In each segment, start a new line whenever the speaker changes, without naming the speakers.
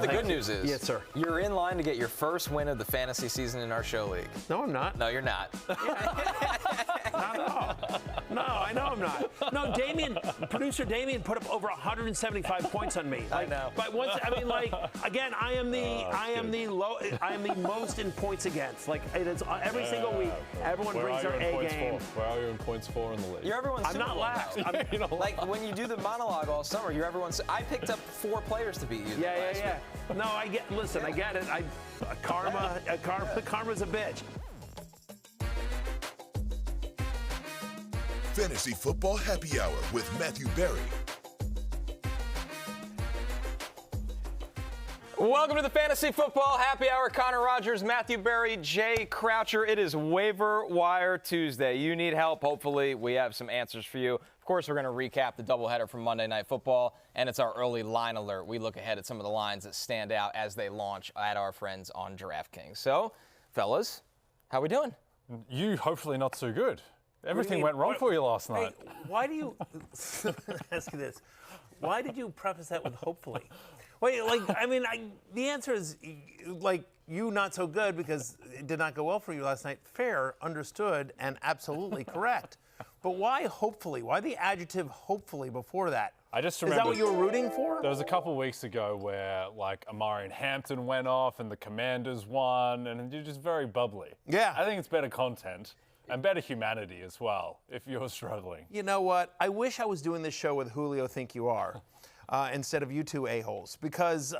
The good news is,
yes, sir.
You're in line to get your first win of the fantasy season in our show league.
No, I'm not.
No, you're not.
Not at all. No, I know I'm not. No, producer Damien put up over 175 points on me.
I know.
But once, again, I am the most in points against. Like, it's every single week, everyone brings their A game.
Where are you in points for in the league?
You're everyone's
I'm not last.
Like when you do the monologue all summer, you're everyone's. I picked up 4 players to beat you.
Yeah. No, I get it. Karma's a bitch.
Fantasy Football Happy Hour with Matthew Berry.
Welcome to the Fantasy Football Happy Hour. Connor Rogers, Matthew Berry, Jay Croucher. It is Waiver Wire Tuesday. You need help. Hopefully, we have some answers for you. Of course, we're going to recap the doubleheader from Monday Night Football, and it's our early line alert. We look ahead at some of the lines that stand out as they launch at our friends on DraftKings. So, fellas, how we doing?
You hopefully not so good. Everything went wrong for you last night.
Hey, why do you ask you this? Why did you preface that with hopefully? Wait, the answer is you not so good because it did not go well for you last night. Fair, understood, and absolutely correct. But why hopefully? Why the adjective hopefully before that?
I just remember.
Is that what you were rooting for?
There was a couple weeks ago where Amari and Hampton went off and the Commanders won, and you're just very bubbly.
Yeah.
I think it's better content. And better humanity as well, if you're struggling.
You know what? I wish I was doing this show with Julio Think You Are instead of you two a-holes. Because,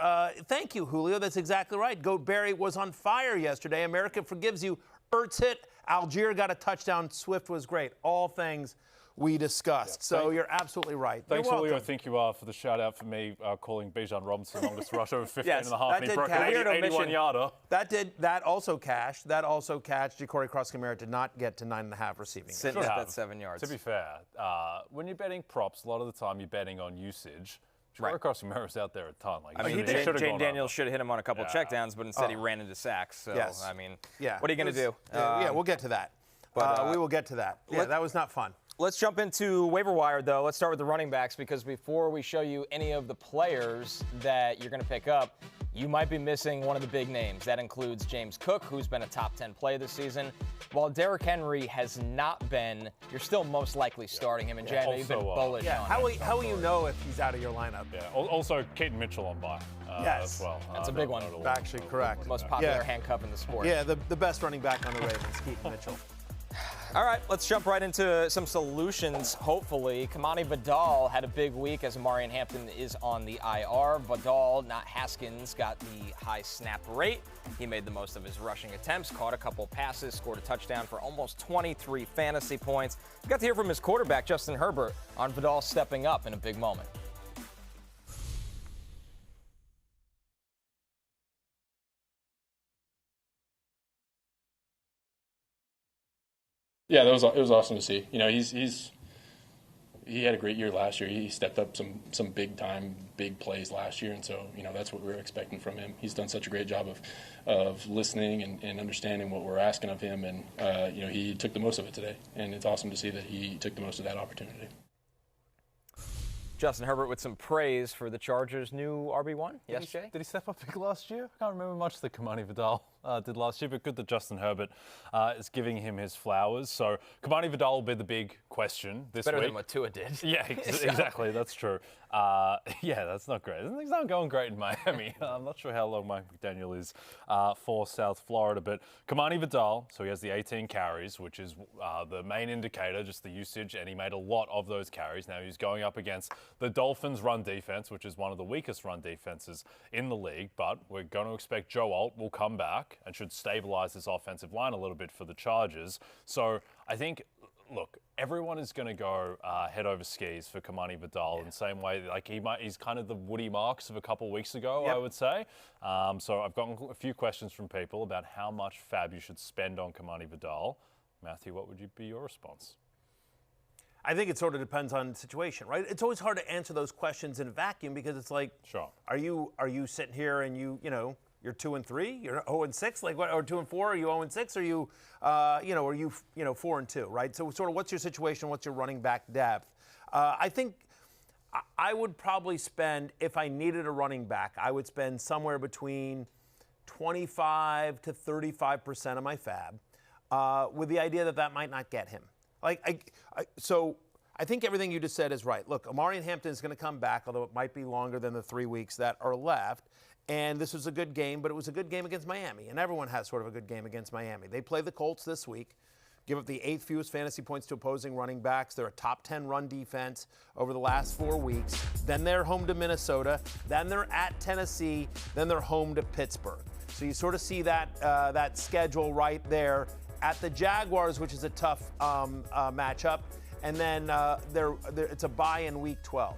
thank you, Julio. That's exactly right. Goat Barry was on fire yesterday. America forgives you. Ertz hit. Allgeier got a touchdown. Swift was great. All things we discussed. Yeah, so you're absolutely right.
Thanks, Julio. Think you are for the shout out for me calling Bijan Robinson longest rush over 15 and a half. And he broke an 81-yarder.
That also cashed. Ja'Cory Cross-Camara did not get to 9.5 receiving.
Sitting at that 7 yards.
To be fair, when you're betting props, a lot of the time you're betting on usage. Ja'Cory Cross-Camara's out there a ton.
Jane Daniels should have hit him on a couple checkdowns, but instead he ran into sacks. So,
yes.
What are you going to do?
We'll get to that. We will get to that. Yeah, that was not fun.
Let's jump into waiver wire, though. Let's start with the running backs, because before we show you any of the players that you're going to pick up, you might be missing one of the big names. That includes James Cook, who's been a top 10 play this season. While Derrick Henry has not been, you're still most likely starting him. And Jay, you've been bullish on him.
How will you know if he's out of your lineup?
Yeah. Also, Keaton Mitchell on bye as well.
That's a big one.
Actually, correct.
Most popular handcuff in the sport.
Yeah, the best running back on the Ravens, Keaton Mitchell.
All right, let's jump right into some solutions, hopefully. Kimani Vidal had a big week as Amari Hampton is on the IR. Vidal, not Haskins, got the high snap rate. He made the most of his rushing attempts, caught a couple passes, scored a touchdown for almost 23 fantasy points. We got to hear from his quarterback, Justin Herbert, on Vidal stepping up in a big moment.
Yeah, it was awesome to see. You know, he had a great year last year. He stepped up some big plays last year, and so that's what we were expecting from him. He's done such a great job of listening and understanding what we're asking of him, and he took the most of it today, and it's awesome to see that he took the most of that opportunity.
Justin Herbert with some praise for the Chargers' new RB1. Yes, Jay?
Did he step up big last year? I can't remember much that Kimani Vidal did last year, but good that Justin Herbert is giving him his flowers. So Kimani Vidal will be the big question this week.
Better than what Tua did.
Yeah, exactly. That's true. That's not great. Things aren't going great in Miami. I'm not sure how long Mike McDaniel is for South Florida, but Kimani Vidal, so he has the 18 carries, which is the main indicator, just the usage, and he made a lot of those carries. Now he's going up against the Dolphins' run defense, which is one of the weakest run defenses in the league, but we're going to expect Joe Alt will come back and should stabilize this offensive line a little bit for the Chargers. So I think, look, everyone is going to go head over skis for Kimani Vidal in the same way. He's kind of the Woody Marks of a couple weeks ago, I would say. So I've gotten a few questions from people about how much fab you should spend on Kimani Vidal. Matthew, what would be your response?
I think it sort of depends on the situation, right? It's always hard to answer those questions in a vacuum because it's like,
sure,
are you sitting here and you're 2-3, you're 0-6, like what? Or 2-4? Are you 0-6? Are you, are you 4-2, right? So sort of, what's your situation? What's your running back depth? I think I would probably spend, if I needed a running back, I would spend somewhere between 25 to 35% of my fab, with the idea that might not get him. So I think everything you just said is right. Look, Omarion Hampton is going to come back, although it might be longer than the 3 weeks that are left. And this was a good game, but it was a good game against Miami. And everyone has sort of a good game against Miami. They play the Colts this week, give up the 8th fewest fantasy points to opposing running backs. They're a top 10 run defense over the last 4 weeks. Then they're home to Minnesota. Then they're at Tennessee. Then they're home to Pittsburgh. So you sort of see that schedule right there at the Jaguars, which is a tough matchup. And then it's a bye in week 12.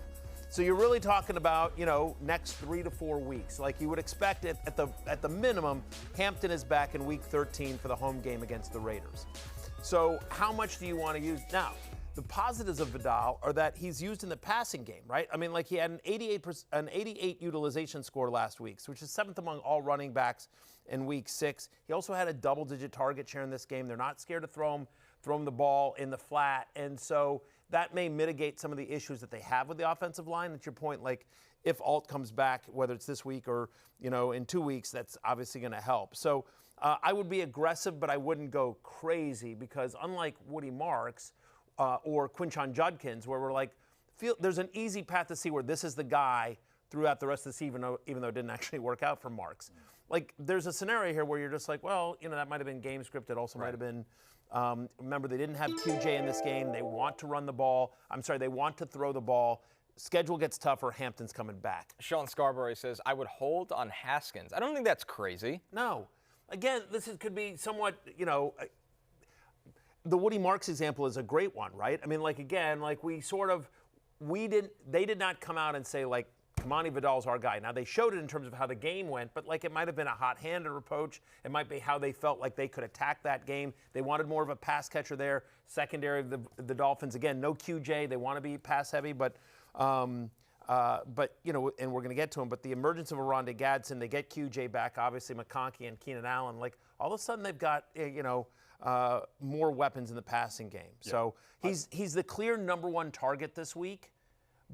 So you're really talking about, next 3 to 4 weeks. Like you would expect it at the minimum, Hampton is back in week 13 for the home game against the Raiders. So how much do you want to use? Now, the positives of Vidal are that he's used in the passing game, right? I mean, like he had an 88 utilization score last week, which is 7th among all running backs in week 6. He also had a double-digit target share in this game. They're not scared to throw him the ball in the flat. And so that may mitigate some of the issues that they have with the offensive line. At your point, like if Alt comes back, whether it's this week or, in 2 weeks, that's obviously going to help. So I would be aggressive, but I wouldn't go crazy because unlike Woody Marks or Quinshon Judkins, where we're like, there's an easy path to see where this is the guy throughout the rest of the season, even though it didn't actually work out for Marks. Like there's a scenario here where you're just like, well, that might have been game script. It also might have been, remember, they didn't have QJ in this game. They want to run the ball. They want to throw the ball. Schedule gets tougher. Hampton's coming back.
Sean Scarborough says, I would hold on Haskins. I don't think that's crazy.
No. Again, could be somewhat, the Woody Marks example is a great one, right? I mean, they did not come out and say, like, Kimani Vidal's our guy. Now, they showed it in terms of how the game went, but, it might have been a hot-handed approach. It might be how they felt like they could attack that game. They wanted more of a pass catcher there. Secondary of the Dolphins, again, no QJ. They want to be pass-heavy, but and we're going to get to him, but the emergence of Oronde Gadsden, they get QJ back, obviously McConkey and Keenan Allen, all of a sudden they've got, more weapons in the passing game. Yeah. So he's the clear number one target this week,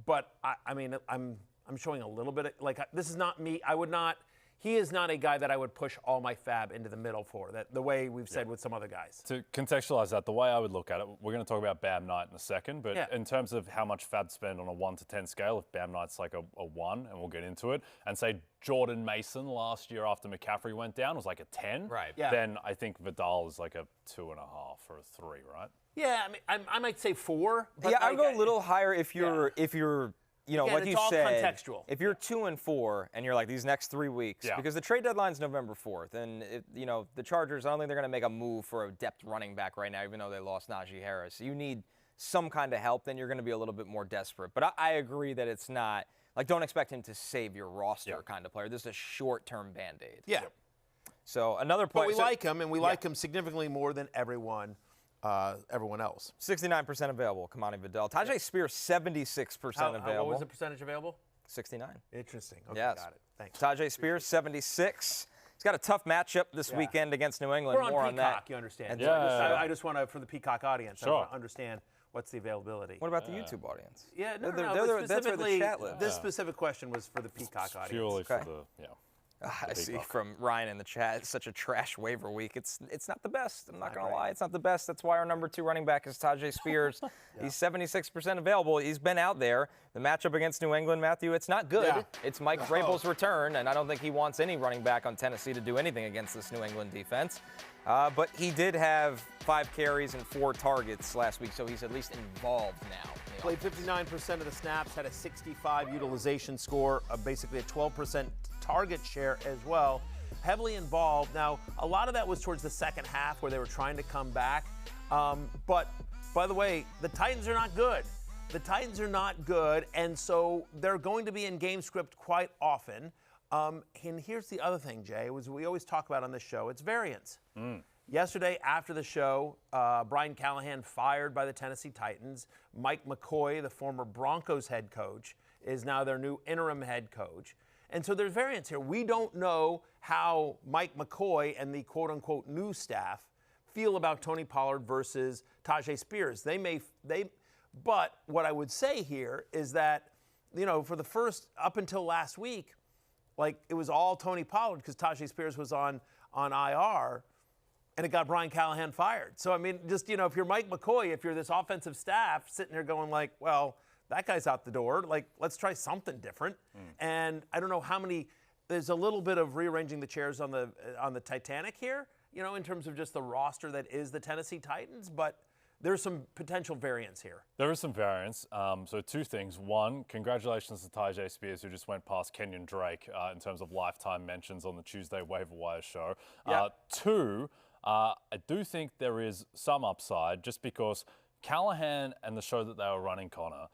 but I'm showing a little bit of, this is not me. He is not a guy that I would push all my fab into the middle for, the way we've said with some other guys.
To contextualize that, the way I would look at it, we're going to talk about Bam Knight in a second, but in terms of how much fab spend on a 1 to 10 scale, if Bam Knight's like a 1, and we'll get into it, and say Jordan Mason last year after McCaffrey went down was like a 10,
right?
Yeah.
Then I think Vidal is like a 2.5 or a 3, right?
Yeah, I might say 4. But
yeah, I'd go a little higher if you're
Again,
like you said,
contextual.
If you're 2 and 4 and you're like these next 3 weeks, because the trade deadline's November 4th, and the Chargers, I don't think they're going to make a move for a depth running back right now, even though they lost Najee Harris. You need some kind of help, then you're going to be a little bit more desperate. But I agree that it's not don't expect him to save your roster kind of player. This is a short-term Band-Aid.
Yeah.
So another point.
But we like him, and we like him significantly more than everyone else.
69% available, Kimani Vidal. Tyjae Spears, 76% available.
What was the percentage available?
69.
Interesting. Okay,
yes.
Got it. Thanks.
Tyjae Spears, 76. He's got a tough matchup this weekend against New England.
We're on
More
Peacock,
on that.
you understand.
Yeah.
I just want to, for the Peacock audience, I want to understand what's the availability.
What about the YouTube audience?
Yeah,
That's where the chat lives.
This specific question was for the Peacock audience.
Purely for
I see from Ryan in the chat, it's such a trash waiver week. It's not the best. I'm not going to lie. It's not the best. That's why our number 2 running back is Tyjae Spears. He's 76% available. He's been out there. The matchup against New England, Matthew, it's not good. Yeah. It's Mike Vrabel's return, and I don't think he wants any running back on Tennessee to do anything against this New England defense. But he did have 5 carries and 4 targets last week, so he's at least involved now.
Played 59% of the snaps, had a 65 utilization score, basically a 12% target share as well. Heavily involved. Now, a lot of that was towards the second half where they were trying to come back. But, by the way, the Titans are not good. The Titans are not good, and so they're going to be in game script quite often. And here's the other thing, Jay, we always talk about on this show, it's variance. Yesterday, after the show, Brian Callahan fired by the Tennessee Titans. Mike McCoy, the former Broncos head coach, is now their new interim head coach. And so there's variance here. We don't know how Mike McCoy and the quote-unquote new staff feel about Tony Pollard versus Tyjae Spears. But what I would say here is that for the first up until last week, like it was all Tony Pollard because Tyjae Spears was on IR, and it got Brian Callahan fired. So I mean, just if you're Mike McCoy, if you're this offensive staff sitting there going like, well, that guy's out the door. Like, let's try something different. And I don't know how many. There's a little bit of rearranging the chairs on the Titanic here, in terms of just the roster that is the Tennessee Titans, but there's some potential variance here.
There is some variance. So 2 things. One, congratulations to Tyjae Spears, who just went past Kenyon Drake in terms of lifetime mentions on the Tuesday Waiver Wire show.
Yep.
2, I do think there is some upside just because Callahan and the show that they were running, Connor,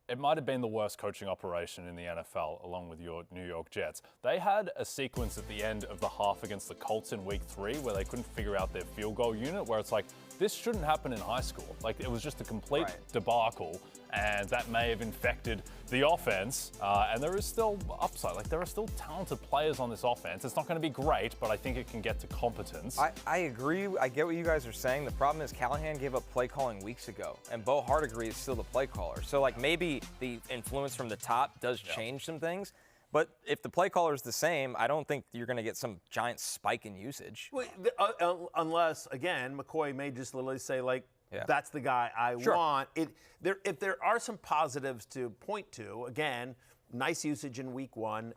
it might have been the worst coaching operation in the NFL, along with your New York Jets. They had a sequence at the end of the half against the Colts in week 3 where they couldn't figure out their field goal unit, where it's like, this shouldn't happen in high school. Like, it was just a complete debacle, and that may have infected the offense. And there is still upside. Like, there are still talented players on this offense. It's not going to be great, but I think it can get to competence.
I agree. I get what you guys are saying. The problem is Callahan gave up play calling weeks ago, and Bo Hardegree is still the play caller. So, like, maybe the influence from the top does change some things. But if the play caller is the same, I don't think you're going to get some giant spike in usage.
Well, unless, again, McCoy may just literally say, like, that's the guy I want. If there are some positives to point to, again, nice usage in week 1.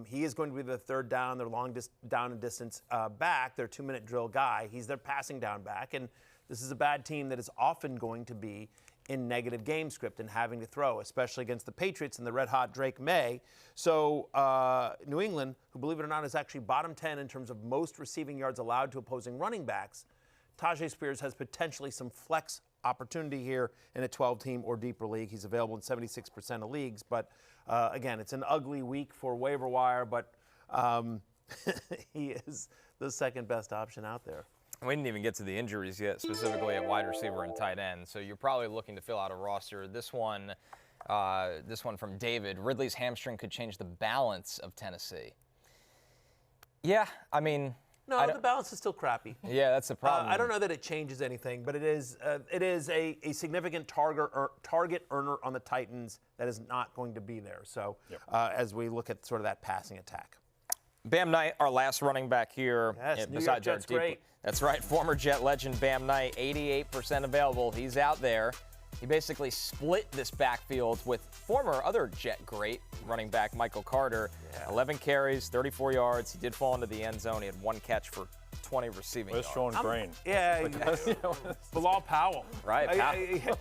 He is going to be the third down, their long down and distance back, their 2-minute drill guy. He's their passing down back. And this is a bad team that is often going to be in negative game script and having to throw, especially against the Patriots and the red-hot Drake May. So New England, who, believe it or not, is actually bottom 10 in terms of most receiving yards allowed to opposing running backs, Tyjae Spears has potentially some flex opportunity here in a 12-team or deeper league. He's available in 76% of leagues. But, again, it's an ugly week for Waiver Wire, but he is the second best option out there.
We didn't even get to the injuries yet, specifically at wide receiver and tight end. So you're probably looking to fill out a roster. This one from David. Ridley's hamstring could change the balance of Tennessee. Yeah, I mean.
No, the balance is still crappy.
Yeah, that's the problem.
I don't know that it changes anything, but it is a significant target earner on the Titans that is not going to be there. So as we look at sort of that passing attack.
Bam Knight, our last running back here.
Yes, New York Jets, great.
That's right, former Jet legend Bam Knight, 88% available. He's out there. He basically split this backfield with former other Jet great running back Michael Carter. 11 carries, 34 yards. He did fall into the end zone. He had 1 catch for 20 receiving yards.
Where's Sean Green?
Bilal Powell.
Right,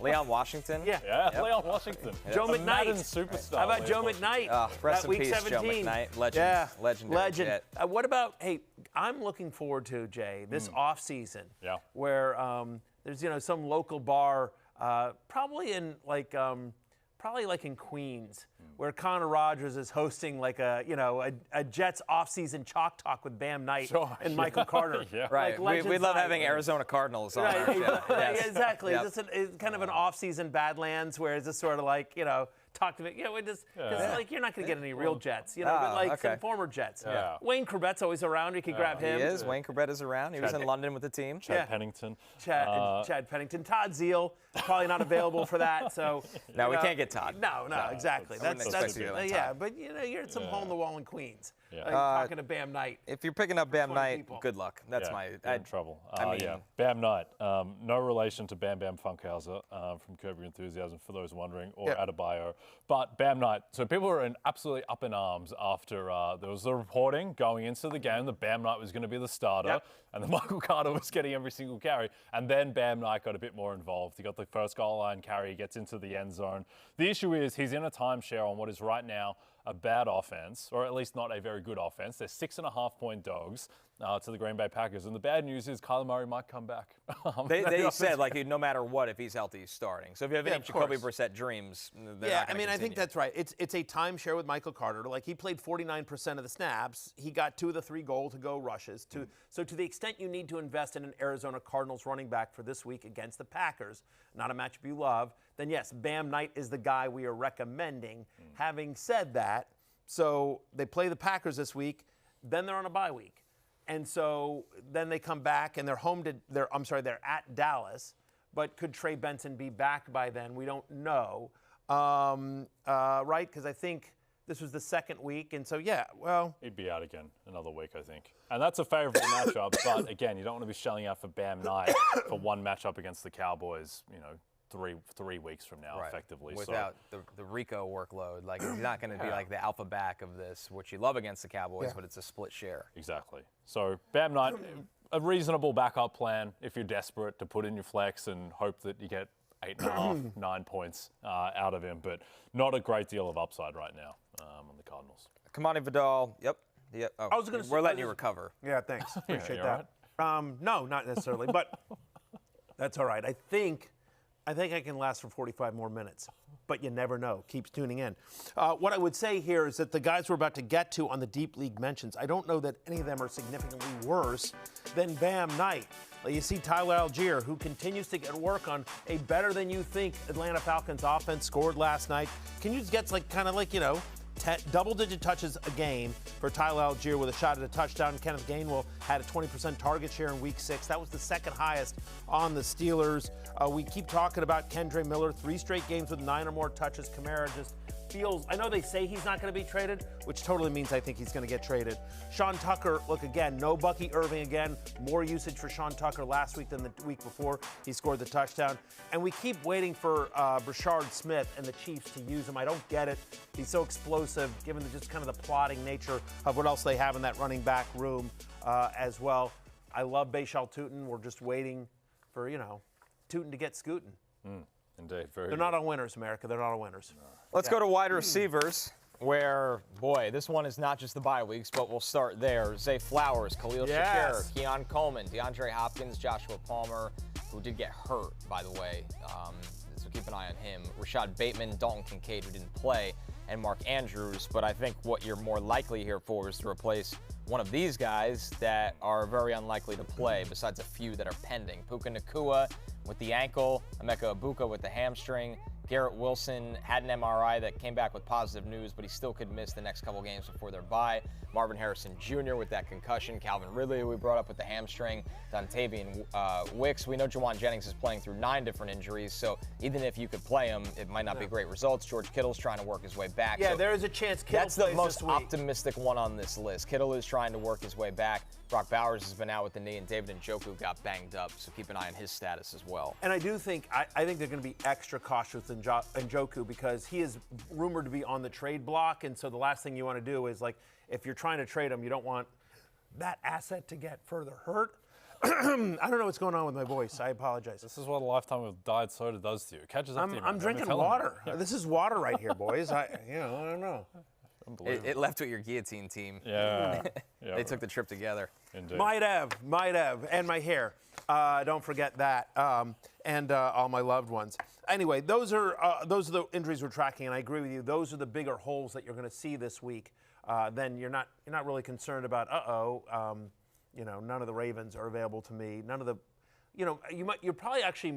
Leon Washington.
Leon Washington.
Joe McKnight.
Madden superstar.
How about Joe McKnight?
Rest in
week
peace,
17.
Joe McKnight. Legend. Legendary Jet.
What about, I'm looking forward to, Jay, this offseason where there's, some local bar, probably in Queens, where Connor Rogers is hosting like a Jets offseason chalk talk with Bam Knight and Michael Carter.
Right. We love having Arizona Cardinals on our show. Yes.
Exactly. Yep. It's kind of an offseason Badlands where it's just sort of like, talk to me. Because you're not going to get any real Jets, but some former Jets.
Yeah.
Wayne Corbett's always around. You can grab him.
He is. Wayne Corbett is around. He was in London with the team.
Chad Pennington.
Chad Pennington. Todd Zeal, probably not available for that. So
no, we can't get Todd.
No, exactly. That's but you're at some hole in the wall in Queens. Talking to Bam Knight.
If you're picking up Bam Knight, good luck. That's
in trouble. Bam Knight. No relation to Bam Bam Funkhauser from Curb Your Enthusiasm, for those wondering, or Adebayo. But Bam Knight. So people were absolutely up in arms after there was the reporting going into the game that Bam Knight was going to be the starter, and that Michael Carter was getting every single carry. And then Bam Knight got a bit more involved. He got the first goal line carry. He gets into the end zone. The issue is he's in a timeshare on what is right now a bad offense, or at least not a very good offense. They're 6.5-point dogs to the Green Bay Packers. And the bad news is Kyler Murray might come back.
They said, no matter what, if he's healthy, he's starting. So if you have any Jacoby Brissett dreams,
I think that's right. It's a timeshare with Michael Carter. Like, he played 49% of the snaps. He got 2 of the 3 goal-to-go rushes. So to the extent you need to invest in an Arizona Cardinals running back for this week against the Packers, not a matchup you love, then yes, Bam Knight is the guy we are recommending. Having said that, so they play the Packers this week, then they're on a bye week. And so then they come back and they're at Dallas. But could Trey Benson be back by then? We don't know. right? Because I think this was the second week, and so yeah, well,
He'd be out again another week, I think. And that's a favourable matchup, but again, you don't want to be shelling out for Bam Knight for one matchup against the Cowboys, 3 weeks from now, effectively.
Without the Rico workload. Like, he's not going to be like the alpha back of this, which you love against the Cowboys, but it's a split share.
Exactly. So Bam Knight, a reasonable backup plan if you're desperate to put in your flex and hope that you get 8.5, 9 points out of him, but not a great deal of upside right now on the Cardinals.
Kamani Vidal, yep. Oh,
I was gonna say-
we're letting you recover.
yeah, thanks, appreciate
you
that. No, not necessarily, but that's all right. I think I can last for 45 more minutes, but you never know. Keeps tuning in. What I would say here is that the guys we're about to get to on the Deep League mentions, I don't know that any of them are significantly worse than Bam Knight. You see Tyler Allgeier, who continues to get work on a better-than-you-think Atlanta Falcons offense, scored last night. Can you get double-digit touches a game for Tyler Allgeier with a shot at a touchdown. Kenneth Gainwell had a 20% target share in Week 6. That was the second highest on the Steelers. We keep talking about Kendre Miller, 3 straight games with 9 or more touches. Kamara just feels, I know they say he's not going to be traded, which totally means I think he's going to get traded. Sean Tucker, look again, no Bucky Irving again. More usage for Sean Tucker last week than the week before. He scored the touchdown. And we keep waiting for Brashard Smith and the Chiefs to use him. I don't get it. He's so explosive, given just kind of the plodding nature of what else they have in that running back room as well. I love Bhayshul Tuten. We're just waiting for, Tuten to get scooting.
Indeed.
They're not all winners, America. They're not all winners. No.
Let's go to wide receivers, where, boy, this one is not just the bye weeks, but we'll start there. Zay Flowers, Khalil Shakir, Keon Coleman, DeAndre Hopkins, Joshua Palmer, who did get hurt, by the way, so keep an eye on him. Rashad Bateman, Dalton Kincaid, who didn't play, and Mark Andrews. But I think what you're more likely here for is to replace one of these guys that are very unlikely to play, besides a few that are pending. Puka Nacua with the ankle, Emeka Egbuka with the hamstring. Garrett Wilson had an MRI that came back with positive news, but he still could miss the next couple games before their bye. Marvin Harrison Jr. with that concussion. Calvin Ridley, who we brought up with the hamstring. Dontavian Wicks. We know Juwan Jennings is playing through 9 different injuries, so even if you could play him, it might not be great results. George Kittle's trying to work his way back.
Yeah,
so
there is a chance Kittle
that's the
plays
most
this week.
optimistic one on this list. Kittle is trying to work his way back. Brock Bowers has been out with the knee, and David Njoku got banged up, so keep an eye on his status as well.
And I do think, I think they're going to be extra cautious in Njoku because he is rumored to be on the trade block, and so the last thing you want to do is, like, if you're trying to trade him, you don't want that asset to get further hurt. I don't know what's going on with my voice. I apologize.
This is what a lifetime of diet soda does to you. It catches up to you.
I'm drinking water. This is water right here, boys. I don't know.
It left with your guillotine team.
Yeah.
They took the trip together.
Indeed.
Might have, and my hair. Don't forget that, and all my loved ones. Anyway, those are the injuries we're tracking, and I agree with you. Those are the bigger holes that you're going to see this week. Then you're not really concerned about none of the Ravens are available to me. None of the, you're probably actually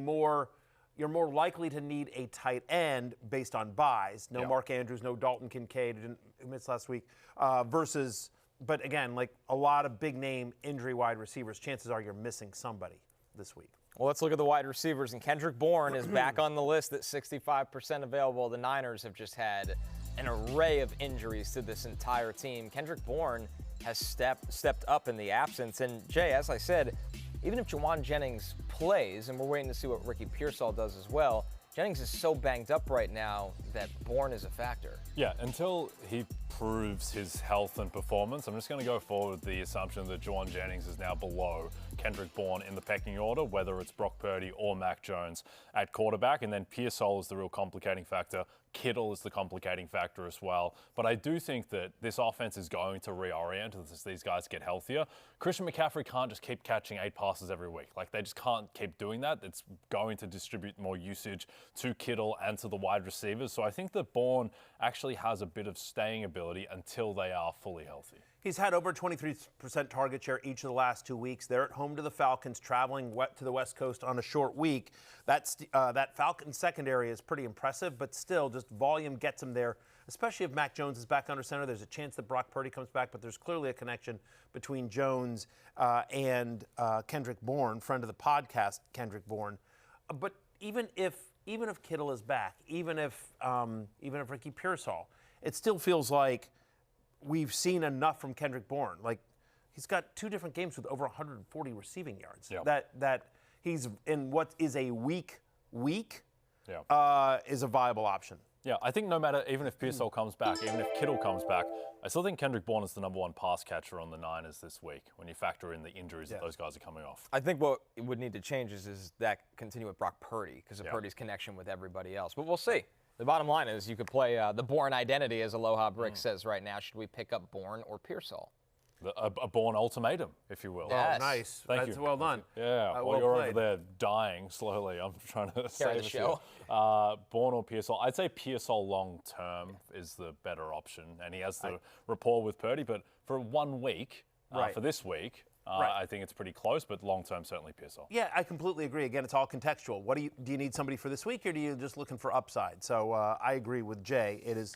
you're more likely to need a tight end based on buys. No Mark Andrews, no Dalton Kincaid, who didn't miss last week, versus, but again, like a lot of big name injury wide receivers, chances are you're missing somebody this week.
Well, let's look at the wide receivers, and Kendrick Bourne is back on the list at 65% available. The Niners have just had an array of injuries to this entire team. Kendrick Bourne has stepped up in the absence, and Jay, as I said, even if Juwan Jennings plays, and we're waiting to see what Ricky Pearsall does as well, Jennings is so banged up right now that Bourne is a factor.
Yeah, until he proves his health and performance, I'm just going to go forward with the assumption that Juwan Jennings is now below Kendrick Bourne in the pecking order, whether it's Brock Purdy or Mac Jones at quarterback, and then Pearsall is the real complicating factor. Kittle is the complicating factor as well. But I do think that this offense is going to reorient as these guys get healthier. Christian McCaffrey can't just keep catching 8 passes every week. Like, they just can't keep doing that. It's going to distribute more usage to Kittle and to the wide receivers. So I think that Bourne actually has a bit of staying ability until they are fully healthy.
He's had over 23% target share each of the last 2 weeks. They're at home to the Falcons, traveling to the West Coast on a short week. That Falcons secondary is pretty impressive, but still, just volume gets them there, especially if Mac Jones is back under center. There's a chance that Brock Purdy comes back, but there's clearly a connection between Jones and Kendrick Bourne, friend of the podcast, Kendrick Bourne. But even if even if Kittle is back, even if Ricky Pearsall, it still feels like we've seen enough from Kendrick Bourne. Like, he's got 2 different games with over 140 receiving yards.
Yep.
That he's in what is a weak
Yeah.
is a viable option.
Yeah, I think no matter, even if Pearsall comes back, even if Kittle comes back, I still think Kendrick Bourne is the #1 pass catcher on the Niners this week when you factor in the injuries that those guys are coming off.
I think what would need to change is that continue with Brock Purdy because of Purdy's connection with everybody else. But we'll see. The bottom line is you could play the Bourne identity, as Aloha Brick says right now. Should we pick up Bourne or Pearsall?
A Bourne ultimatum, if you will.
Yes.
Oh, nice.
Thank
That's
you.
well done.
Yeah, while
well
you're
played.
over there dying slowly, I'm trying to
the
save us
show.
here. Bourne or Pearsall? I'd say Pearsall long term is the better option, and he has the rapport with Purdy. But for 1 week, for this week, I think it's pretty close. But long term, certainly Pearsall.
Yeah, I completely agree. Again, it's all contextual. What do you need somebody for this week, or do you just looking for upside? So I agree with Jay. It is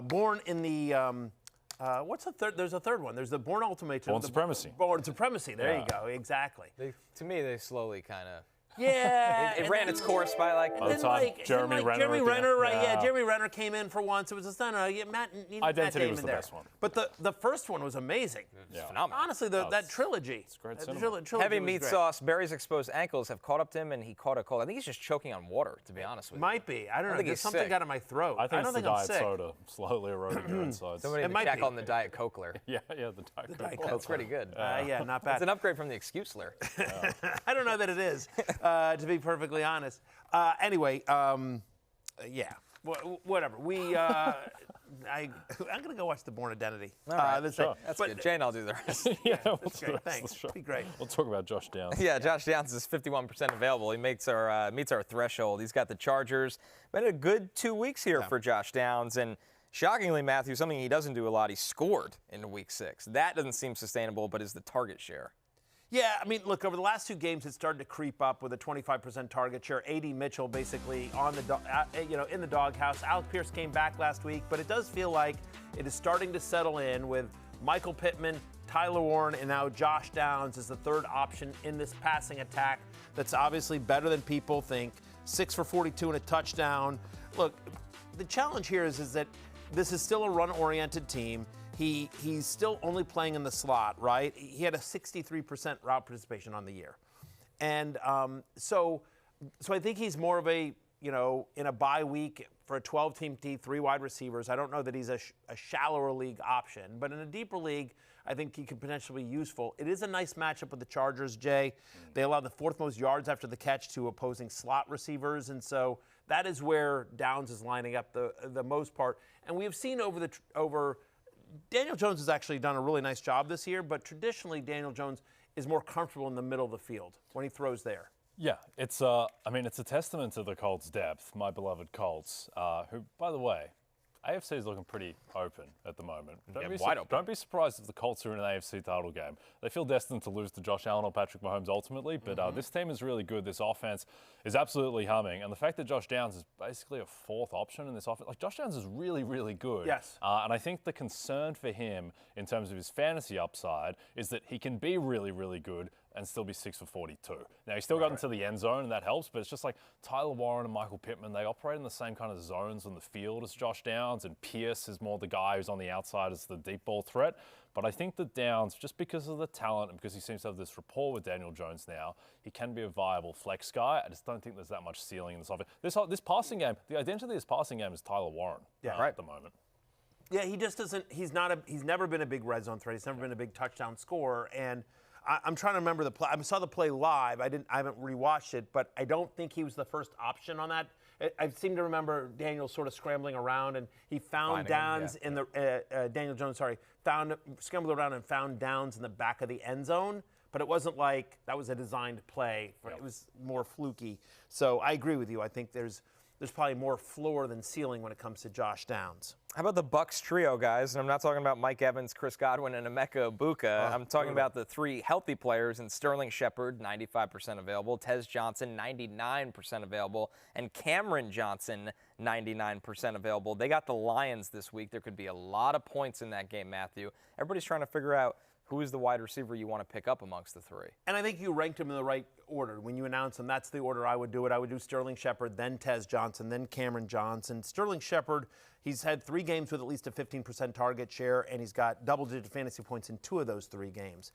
Bourne in the. What's the third? There's a third one. There's the Bourne Ultimatum.
Bourne Supremacy.
Bourne Supremacy. There you go. Exactly.
To me, they slowly kind of.
Yeah.
It ran its course by like.
By the time Jeremy Renner
Jeremy
at the
Renner,
end.
right? Yeah.
Yeah.
Jeremy Renner came in for once. It was just Matt. Matt
Identity
Damon
was the
there.
best one.
But the first one was amazing.
Yeah.
Phenomenal.
Honestly, that trilogy. It's
great
the
cinema.
trilogy
Heavy
was
meat
great.
sauce, Barry's exposed ankles have caught up to him, and he caught a cold. I think he's just choking on water, to be honest with you.
Might be. I don't know.
think
There's
he's
something
sick.
got in my throat.
I think
don't
it's the
think I'm
diet
sick.
soda slowly eroding your insides.
Somebody
It
to
might
check
be.
on the Diet Coke-ler.
Yeah, the Diet
Diet
Coke.
That's pretty good.
Yeah, not bad.
It's an upgrade from the excuse-ler.
I don't know that it is, to be perfectly honest. Anyway, yeah, whatever. I'm going to go watch The Bourne Identity. This
sure.
thing.
That's good. Jay and I'll do the rest.
Yeah, we'll
That's
do
great.
the rest of
Thanks.
the show.
Be great.
We'll talk about Josh Downs.
Yeah, Josh Downs is 51% available. He meets our threshold. He's got the Chargers. Been a good 2 weeks here for Josh Downs, and shockingly, Matthew, something he doesn't do a lot. He scored in Week 6. That doesn't seem sustainable, but is the target share.
Yeah, I mean, look, over the last 2 games, it started to creep up with a 25% target share. A.D. Mitchell basically on the in the doghouse. Alec Pierce came back last week, but it does feel like it is starting to settle in with Michael Pittman, Tyler Warren, and now Josh Downs as the third option in this passing attack. That's obviously better than people think. 6 for 42 and a touchdown. Look, the challenge here is that this is still a run-oriented team. He's still only playing in the slot, right? He had a 63% route participation on the year. And so I think he's more of a, in a bye week for a 12-team team, 3 wide receivers. I don't know that he's a shallower league option. But in a deeper league, I think he could potentially be useful. It is a nice matchup with the Chargers, Jay. They allow the 4th most yards after the catch to opposing slot receivers. And so that is where Downs is lining up the most part. And we have seen over Daniel Jones has actually done a really nice job this year, but traditionally Daniel Jones is more comfortable in the middle of the field when he throws there.
Yeah, it's a testament to the Colts' depth, my beloved Colts, who, by the way, AFC is looking pretty open at the moment. Don't be surprised if the Colts are in an AFC title game. They feel destined to lose to Josh Allen or Patrick Mahomes ultimately, but this team is really good. This offense is absolutely humming. And the fact that Josh Downs is basically a 4th option in this offense, like Josh Downs is really, really good.
Yes.
And I think the concern for him in terms of his fantasy upside is that he can be really, really good and still be 6 for 42. Now, he still got into the end zone, and that helps, but it's just like Tyler Warren and Michael Pittman, they operate in the same kind of zones on the field as Josh Downs, and Pierce is more the guy who's on the outside as the deep ball threat. But I think that Downs, just because of the talent and because he seems to have this rapport with Daniel Jones now, he can be a viable flex guy. I just don't think there's that much ceiling in this offense. This passing game, the identity of this passing game is Tyler Warren at the moment.
Yeah, he just doesn't. He's never been a big red zone threat. He's never been a big touchdown scorer. And I'm trying to remember the play. I saw the play live. I haven't rewatched it, but I don't think he was the first option on that. I seem to remember Daniel sort of scrambling around, and he found Downs in the Daniel Jones. Scrambled around and found Downs in the back of the end zone. But it wasn't like that was a designed play. It was more fluky. So I agree with you. I think there's probably more floor than ceiling when it comes to Josh Downs.
How about the Bucs trio, guys? And I'm not talking about Mike Evans, Chris Godwin, and Emeka Ibuka. I'm talking about the 3 healthy players, and Sterling Shepard, 95% available, Tez Johnson, 99% available, and Cameron Johnson, 99% available. They got the Lions this week. There could be a lot of points in that game, Matthew. Everybody's trying to figure out who is the wide receiver you want to pick up amongst the three?
And I think you ranked them in the right order. When you announce them, that's the order I would do it. I would do Sterling Shepard, then Tez Johnson, then Cameron Johnson. Sterling Shepard, he's had 3 games with at least a 15% target share, and he's got double-digit fantasy points in 2 of those 3 games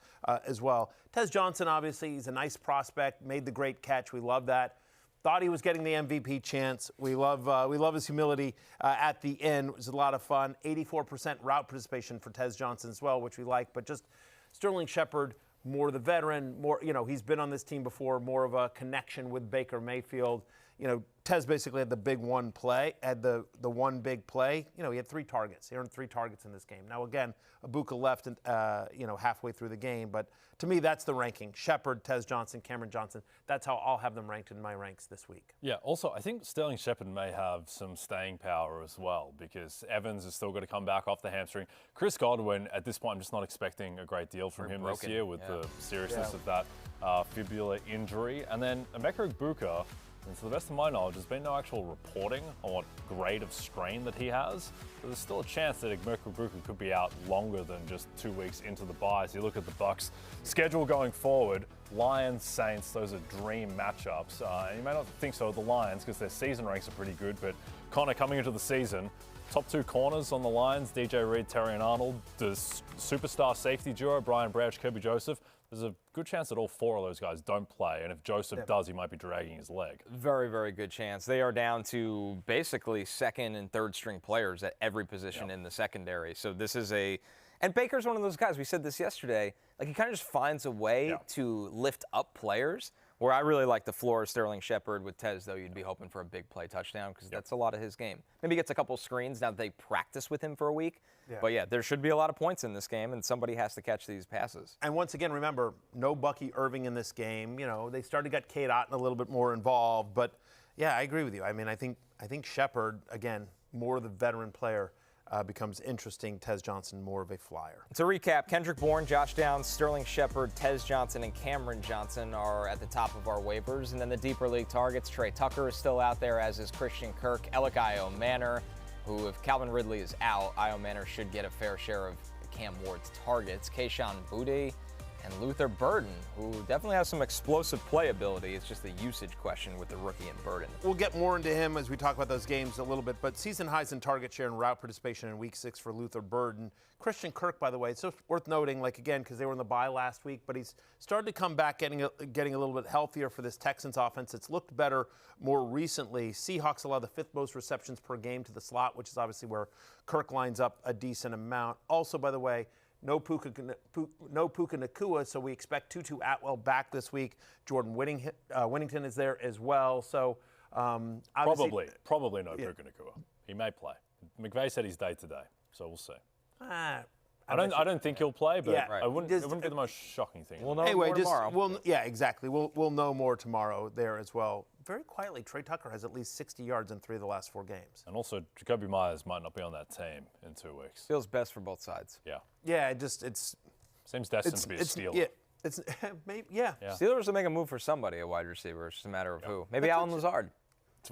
as well. Tez Johnson, obviously, he's a nice prospect, made the great catch. We love that. Thought he was getting the MVP chance. We love his humility at the end. It was a lot of fun. 84% route participation for Tez Johnson as well, which we like. But just Sterling Shepard, more the veteran, more, he's been on this team before, more of a connection with Baker Mayfield. Tez basically had the big one play, had the one big play. He had 3 targets. He earned 3 targets in this game. Now, again, Boutte left, halfway through the game. But to me, that's the ranking. Shepard, Tez Johnson, Cameron Johnson. That's how I'll have them ranked in my ranks this week.
Yeah, also, I think Sterling Shepard may have some staying power as well because Evans has still got to come back off the hamstring. Chris Godwin, at this point, I'm just not expecting a great deal from him this year with the seriousness of that fibular injury. And then Emeka Egbuka, and to the best of my knowledge, there's been no actual reporting on what grade of strain that he has. But there's still a chance that Emeka Egbuka could be out longer than just 2 weeks into the bye. So you look at the Bucs' schedule going forward, Lions, Saints, those are dream matchups. And you may not think so of the Lions because their season ranks are pretty good, but Connor, coming into the season, top 2 corners on the Lions, DJ Reed, Terry and Arnold, the superstar safety duo, Brian Branch, Kirby Joseph. There's a good chance that all 4 of those guys don't play, and if Joseph does, he might be dragging his leg.
Very, very good chance. They are down to basically second and third string players at every position in the secondary. So this is and Baker's one of those guys, we said this yesterday, like he kind of just finds a way to lift up players. Where I really like the floor of Sterling Shepard with Tez, though, you'd be hoping for a big play touchdown because that's a lot of his game. Maybe he gets a couple screens now that they practice with him for a week. Yeah. But, yeah, there should be a lot of points in this game, and somebody has to catch these passes.
And once again, remember, no Bucky Irving in this game. They started to get Cade Otton a little bit more involved. But, yeah, I agree with you. I mean, I think Shepard, again, more the veteran player, becomes interesting. Tez Johnson, more of a flyer.
To recap, Kendrick Bourne, Josh Downs, Sterling Shepard, Tez Johnson, and Cameron Johnson are at the top of our waivers. And then the deeper league targets, Trey Tucker is still out there, as is Christian Kirk, Elic Ayomanor, who, if Calvin Ridley is out, Ayomanor should get a fair share of Cam Ward's targets. Kayshon, Boutte, and Luther Burden, who definitely has some explosive playability. It's just a usage question with the rookie and Burden.
We'll get more into him as we talk about those games a little bit, but season highs in target share and route participation in Week 6 for Luther Burden. Christian Kirk, by the way, it's just worth noting, again, because they were in the bye last week, but he's started to come back, getting a little bit healthier for this Texans offense. It's looked better more recently. Seahawks allow the 5th most receptions per game to the slot, which is obviously where Kirk lines up a decent amount. Also, by the way, no Puka Nacua, so we expect Tutu Atwell back this week. Jordan Whittington is there as well. So
probably no Puka Nacua. He may play. McVay said he's day to day, so we'll see. I don't think he'll play, but it wouldn't be the most shocking thing.
We'll know more tomorrow.
Exactly. We'll know more tomorrow there as well. Very quietly, Trey Tucker has at least 60 yards in 3 of the last 4 games.
And also, Jacoby Myers might not be on that team in 2 weeks.
Feels best for both sides.
Yeah.
Yeah, it's
seems destined to be a Steeler.
Yeah, it's maybe. Yeah.
Steelers will make a move for somebody, a wide receiver. It's just a matter of who. Maybe Allen Lazard.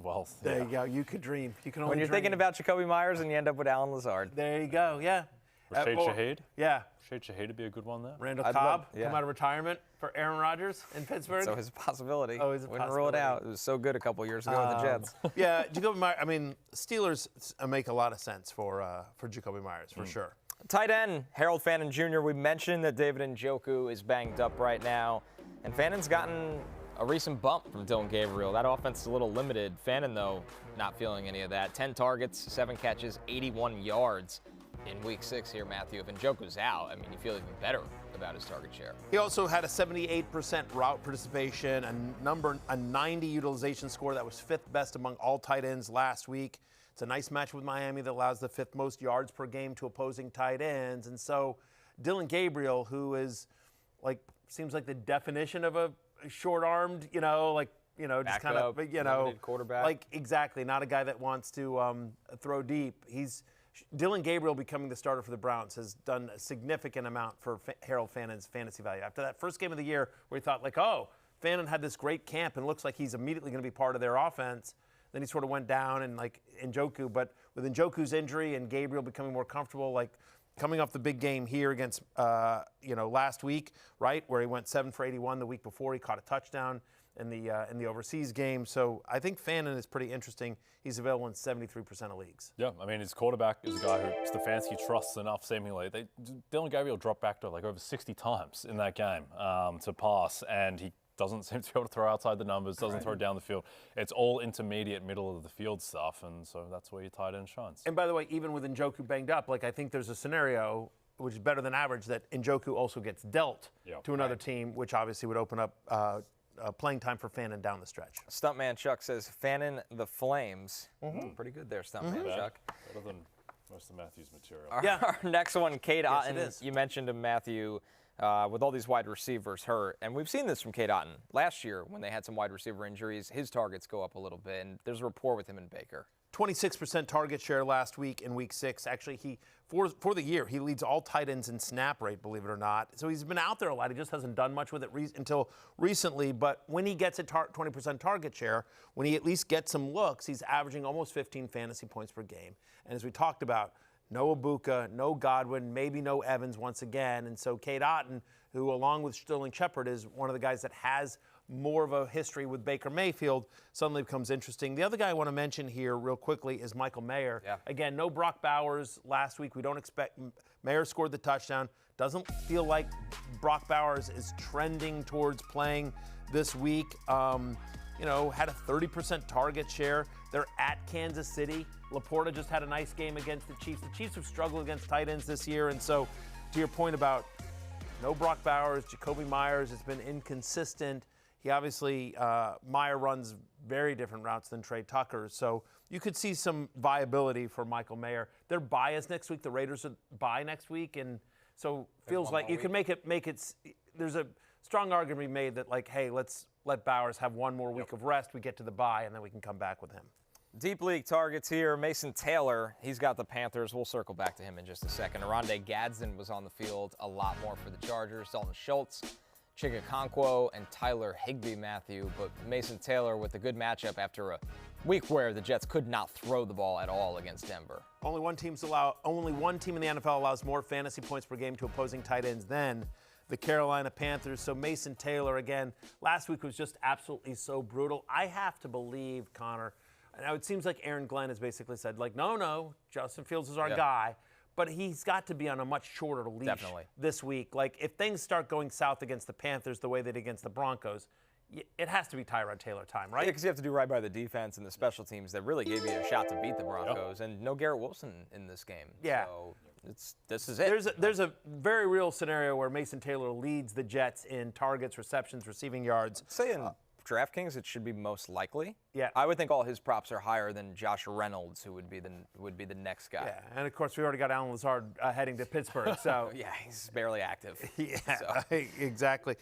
Well,
there you go. You could dream. You can only
when you're
dream.
Thinking about Jacoby Myers and you end up with Allen Lazard.
There you go. Yeah.
Rashid Shaheed?
Yeah.
Rashid Shaheed would be a good one there.
Randall Cobb come out of retirement for Aaron Rodgers in Pittsburgh.
So it's a possibility.
Always a
Wouldn't rule it out. It was so good a couple years ago with the Jets.
Yeah, Jacoby Myers. I mean, Steelers make a lot of sense for Jacoby Myers, for sure.
Tight end, Harold Fannin Jr. We mentioned that David Njoku is banged up right now. And Fannin's gotten a recent bump from Dylan Gabriel. That offense is a little limited. Fannin, though, not feeling any of that. 10 targets, 7 catches, 81 yards. In Week 6 here, Matthew. If Njoku's out, I mean, you feel even better about his target share.
He also had a 78% route participation, a 90 utilization score. That was 5th best among all tight ends last week. It's a nice match with Miami that allows the 5th most yards per game to opposing tight ends. And so Dylan Gabriel, who is seems like the definition of a short-armed, just kind of,
quarterback.
Exactly, not a guy that wants to throw deep. Dylan Gabriel becoming the starter for the Browns has done a significant amount for Harold Fannin's fantasy value. After that first game of the year where he thought, Fannin had this great camp and looks like he's immediately going to be part of their offense, then he sort of went down and Njoku. But with Njoku's injury and Gabriel becoming more comfortable, coming off the big game here against, last week, right, where he went 7 for 81 the week before. He caught a touchdown in the overseas game. So I think Fannin is pretty interesting. He's available in 73% of leagues.
Yeah, I mean, his quarterback is a guy who Stefanski trusts enough, seemingly. Dylan Gabriel dropped back to like over 60 times in that game to pass, and he doesn't seem to be able to throw outside the numbers, doesn't throw down the field. It's all intermediate, middle of the field stuff, and so that's where your tight end shines.
And by the way, even with Njoku banged up, I think there's a scenario, which is better than average, that Njoku also gets dealt to another team, which obviously would open up playing time for Fannin down the stretch.
Stuntman Chuck says, Fannin the Flames. Pretty good there, Stuntman Chuck.
Better than most of Matthew's material.
Our next one, Cade Otton.
it is.
You mentioned him, Matthew, with all these wide receivers hurt. And we've seen this from Cade Otton. Last year, when they had some wide receiver injuries, his targets go up a little bit. And there's a rapport with him and Baker. 26%
target share last week in week 6. Actually, for the year, he leads all tight ends in snap rate, believe it or not. So he's been out there a lot. He just hasn't done much with it until recently. But when he gets a 20% target share, when he at least gets some looks, he's averaging almost 15 fantasy points per game. And as we talked about, no Ibuka, no Godwin, maybe no Evans once again. And so Cade Otton, who along with Sterling Shepard is one of the guys that has more of a history with Baker Mayfield, suddenly becomes interesting. The other guy I want to mention here real quickly is Michael Mayer.
Yeah.
Again, no Brock Bowers last week. We don't expect – Mayer scored the touchdown. Doesn't feel like Brock Bowers is trending towards playing this week. Had a 30% target share. They're at Kansas City. Laporta just had a nice game against the Chiefs. The Chiefs have struggled against tight ends this year, and so to your point about no Brock Bowers, Jacoby Myers has been inconsistent. He obviously, Meyer runs very different routes than Trey Tucker, so you could see some viability for Michael Mayer. They're biased next week. The Raiders are bye next week, and so feels like you can make it. There's a strong argument to be made that hey, let's let Bowers have one more week of rest. We get to the bye, and then we can come back with him.
Deep league targets here. Mason Taylor, he's got the Panthers. We'll circle back to him in just a second. Oronde Gadsden was on the field a lot more for the Chargers. Dalton Schultz, Chig and Tyler Higbee, Matthew. But Mason Taylor with a good matchup after a week where the Jets could not throw the ball at all against Denver.
Only one team in the NFL allows more fantasy points per game to opposing tight ends than the Carolina Panthers. So Mason Taylor, again, last week was just absolutely so brutal. I have to believe, Connor, now it seems like Aaron Glenn has basically said, no, Justin Fields is our guy. But he's got to be on a much shorter leash this week. If things start going south against the Panthers the way they did against the Broncos, it has to be Tyrod Taylor time, right?
Yeah, because you have to do right by the defense and the special teams that really gave you a shot to beat the Broncos. And no Garrett Wilson in this game.
Yeah.
So this is it.
There's a very real scenario where Mason Taylor leads the Jets in targets, receptions, receiving yards.
Say in DraftKings, it should be most likely.
Yeah.
I would think all his props are higher than Josh Reynolds, who would be the next guy.
Yeah, and of course we already got Alan Lazard heading to Pittsburgh. So
yeah, he's barely active.
Yeah, so. Exactly.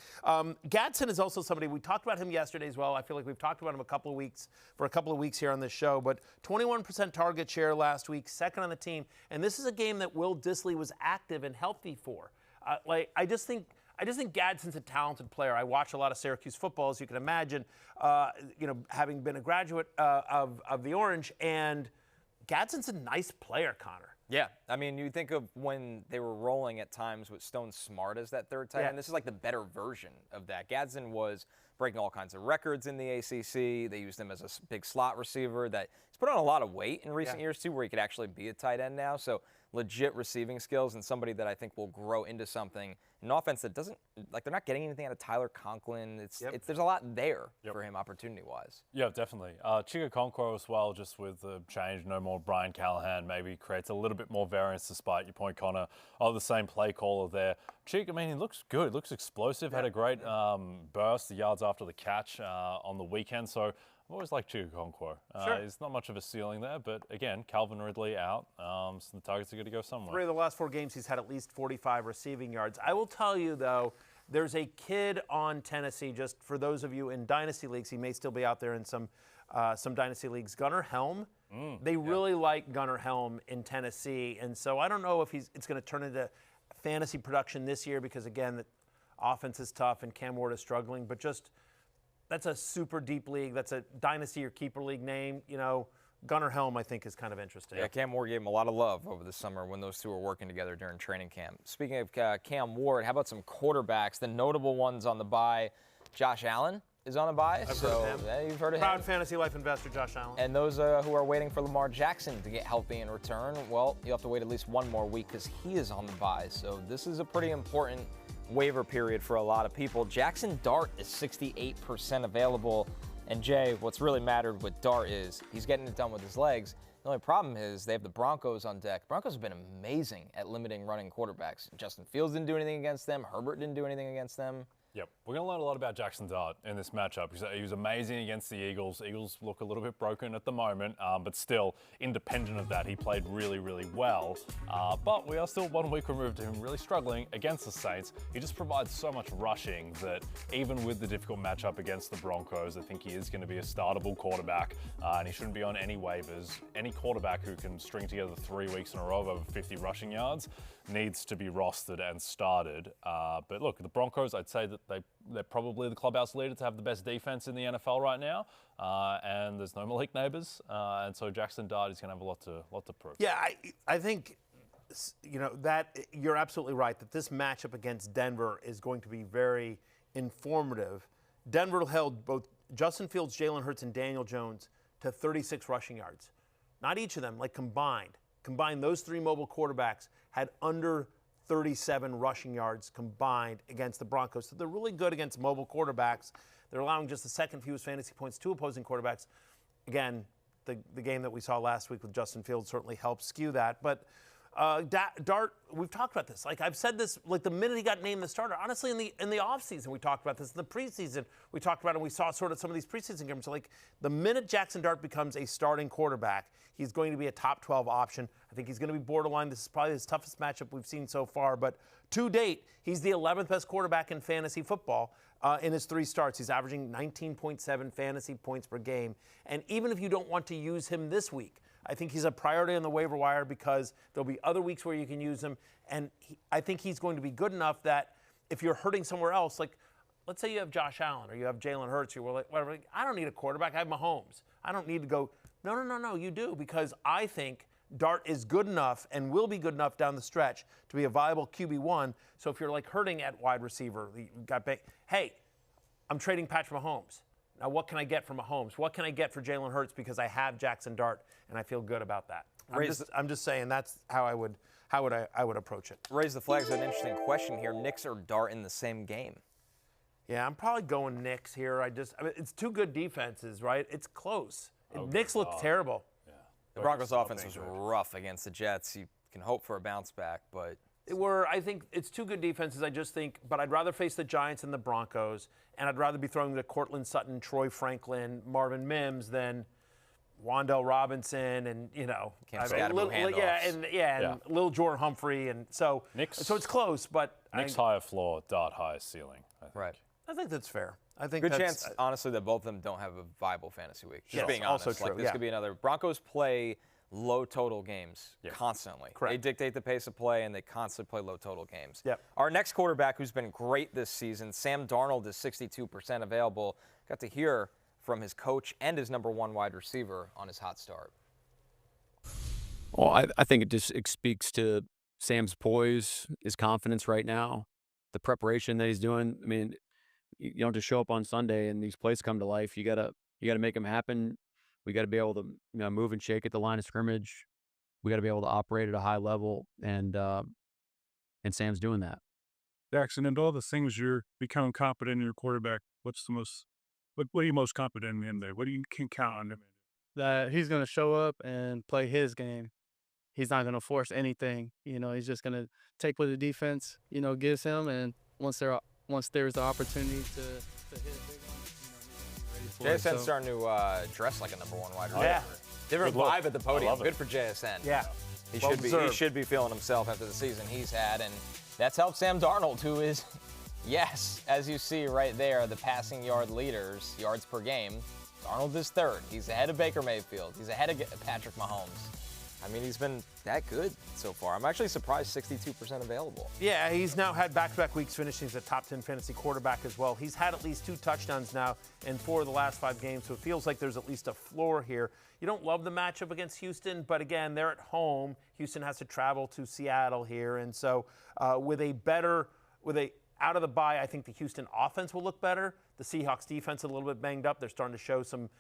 Gadsden is also somebody we talked about him yesterday as well. I feel like we've talked about him for a couple of weeks here on this show. But 21% target share last week, second on the team, and this is a game that Will Dissly was active and healthy for. I just think Gadsden's a talented player. I watch a lot of Syracuse football, as you can imagine, having been a graduate of the Orange, and Gadsden's a nice player, Connor.
Yeah, I mean, you think of when they were rolling at times with Stone Smart as that third tight end. This is like the better version of that. Gadsden was breaking all kinds of records in the ACC. They used him as a big slot receiver that he's put on a lot of weight in recent years, too, where he could actually be a tight end now. So legit receiving skills and somebody that I think will grow into something. An offense that doesn't, they're not getting anything out of Tyler Conklin. There's a lot there for him opportunity-wise.
Yeah, definitely. Chig as well, just with the change, no more Brian Callahan, maybe creates a little bit more variance despite your point, Connor, of the same play caller there. Chig, I mean, he looks good, looks explosive, had a great burst, the yards after the catch on the weekend. So I've always liked Chig Okonkwo. There's not much of a ceiling there, but again, Calvin Ridley out, so the targets are going to go somewhere.
3 of the last 4 games, he's had at least 45 receiving yards. I will tell you, though, there's a kid on Tennessee, just for those of you in Dynasty Leagues, he may still be out there in some Dynasty Leagues, Gunnar Helm. They really like Gunnar Helm in Tennessee, and so I don't know if it's going to turn into fantasy production this year because, again, the offense is tough and Cam Ward is struggling, but just that's a super deep league. That's a Dynasty or Keeper League name, Gunnar Helm, I think, is kind of interesting.
Yeah, Cam Ward gave him a lot of love over the summer when those two were working together during training camp. Speaking of Cam Ward, how about some quarterbacks? The notable ones on the bye, Josh Allen is on a bye.
I've heard of him.
Yeah, you've heard of
Proud
him.
fantasy life investor Josh Allen.
And those who are waiting for Lamar Jackson to get healthy and return, well, you'll have to wait at least one more week because he is on the bye. So this is a pretty important waiver period for a lot of people. Jaxson Dart is 68% available. And Jay, what's really mattered with Dart is he's getting it done with his legs. The only problem is they have the Broncos on deck. Broncos have been amazing at limiting running quarterbacks. Justin Fields didn't do anything against them. Herbert didn't do anything against them.
Yep, we're going to learn a lot about Jaxson Dart in this matchup. He was amazing against the Eagles. Eagles look a little bit broken at the moment, but still, independent of that, he played really, really well. But we are still 1 week removed to him really struggling against the Saints. He just provides so much rushing that even with the difficult matchup against the Broncos, I think he is going to be a startable quarterback, and he shouldn't be on any waivers. Any quarterback who can string together 3 weeks in a row of over 50 rushing yards needs to be rostered and started. But look, the Broncos, I'd say that they're probably the clubhouse leader to have the best defense in the NFL right now. And there's no Malik Neighbors. And so Jaxson Dart is going to have a lot to prove.
Yeah, I think, that you're absolutely right that this matchup against Denver is going to be very informative. Denver held both Justin Fields, Jalen Hurts, and Daniel Jones to 36 rushing yards. Not each of them, like combined. Combined, those three mobile quarterbacks had under 37 rushing yards combined against the Broncos. So they're really good against mobile quarterbacks. They're allowing just the second fewest fantasy points to opposing quarterbacks. Again, the game that we saw last week with Justin Fields certainly helped skew that. But Dart, we've talked about this. Like I've said this, like the minute he got named the starter. Honestly, in the offseason, we talked about this. In the preseason, we talked about it. And we saw sort of some of these preseason games. So like the minute Jaxson Dart becomes a starting quarterback, he's going to be a top 12 option. I think he's going to be borderline. This is probably his toughest matchup we've seen so far. But to date, he's the 11th best quarterback in fantasy football in his 3 starts. He's averaging 19.7 fantasy points per game. And even if you don't want to use him this week, I think he's a priority on the waiver wire because there'll be other weeks where you can use him. And I think he's going to be good enough that if you're hurting somewhere else, like let's say you have Josh Allen or you have Jalen Hurts, you're like, whatever. I don't need a quarterback. I have Mahomes. I don't need to go. No, you do, because I think Dart is good enough and will be good enough down the stretch to be a viable QB1. So if you're like hurting at wide receiver, you got hey, I'm trading Patrick Mahomes. Now what can I get for Mahomes? What can I get for Jalen Hurts because I have Jaxson Dart and I feel good about that. I'm just saying that's how I would approach it.
Raise the flags. An interesting question here. Knicks or Dart in the same game?
Yeah, I'm probably going Knicks here. I mean, it's two good defenses, right? It's close. Knicks look terrible.
Yeah.
The Broncos' offense was rough against the Jets. You can hope for a bounce back, but
I think it's two good defenses. But I'd rather face the Giants and the Broncos, and I'd rather be throwing to Cortland Sutton, Troy Franklin, Marvin Mims than Wan'Dale Robinson and Lil Jordan Humphrey, and so it's close. But
Knicks higher floor, Dart higher ceiling.
Right.
I think that's fair. I think
good chance, honestly, that both of them don't have a viable fantasy week. Just being honest,
also true.
Like this could be another. Broncos play low total games constantly.
Correct.
They dictate the pace of play, and they constantly play low total games.
Yep.
Our next quarterback who's been great this season, Sam Darnold, is 62% available. Got to hear from his coach and his number 1 wide receiver on his hot start.
Well, I think it just speaks to Sam's poise, his confidence right now, the preparation that he's doing. I mean, you don't just show up on Sunday and these plays come to life. You gotta make them happen. We got to be able to move and shake at the line of scrimmage. We got to be able to operate at a high level, and Sam's doing that.
Jaxson, and all the things you're becoming confident in your quarterback, what are you most confident in there? What do you can count on him?
That he's going to show up and play his game. He's not going to force anything. He's just going to take what the defense, gives him, and once there's the opportunity to hit a big one,
JSN's starting to dress like a number 1 wide receiver.
Yeah.
Different vibe at the podium. Good for JSN.
Yeah.
He should be feeling himself after the season he's had, and that's helped Sam Darnold, who is, yes, as you see right there, the passing yard leaders, yards per game. Darnold is 3rd. He's ahead of Baker Mayfield. He's ahead of Patrick Mahomes. I mean, he's been that good so far. I'm actually surprised 62% available.
Yeah, he's now had back-to-back weeks finishing as a top 10 fantasy quarterback as well. He's had at least 2 touchdowns now in 4 of the last 5 games, so it feels like there's at least a floor here. You don't love the matchup against Houston, but again, they're at home. Houston has to travel to Seattle here, and so with a out of the bye, I think the Houston offense will look better. The Seahawks defense a little bit banged up. They're starting to show some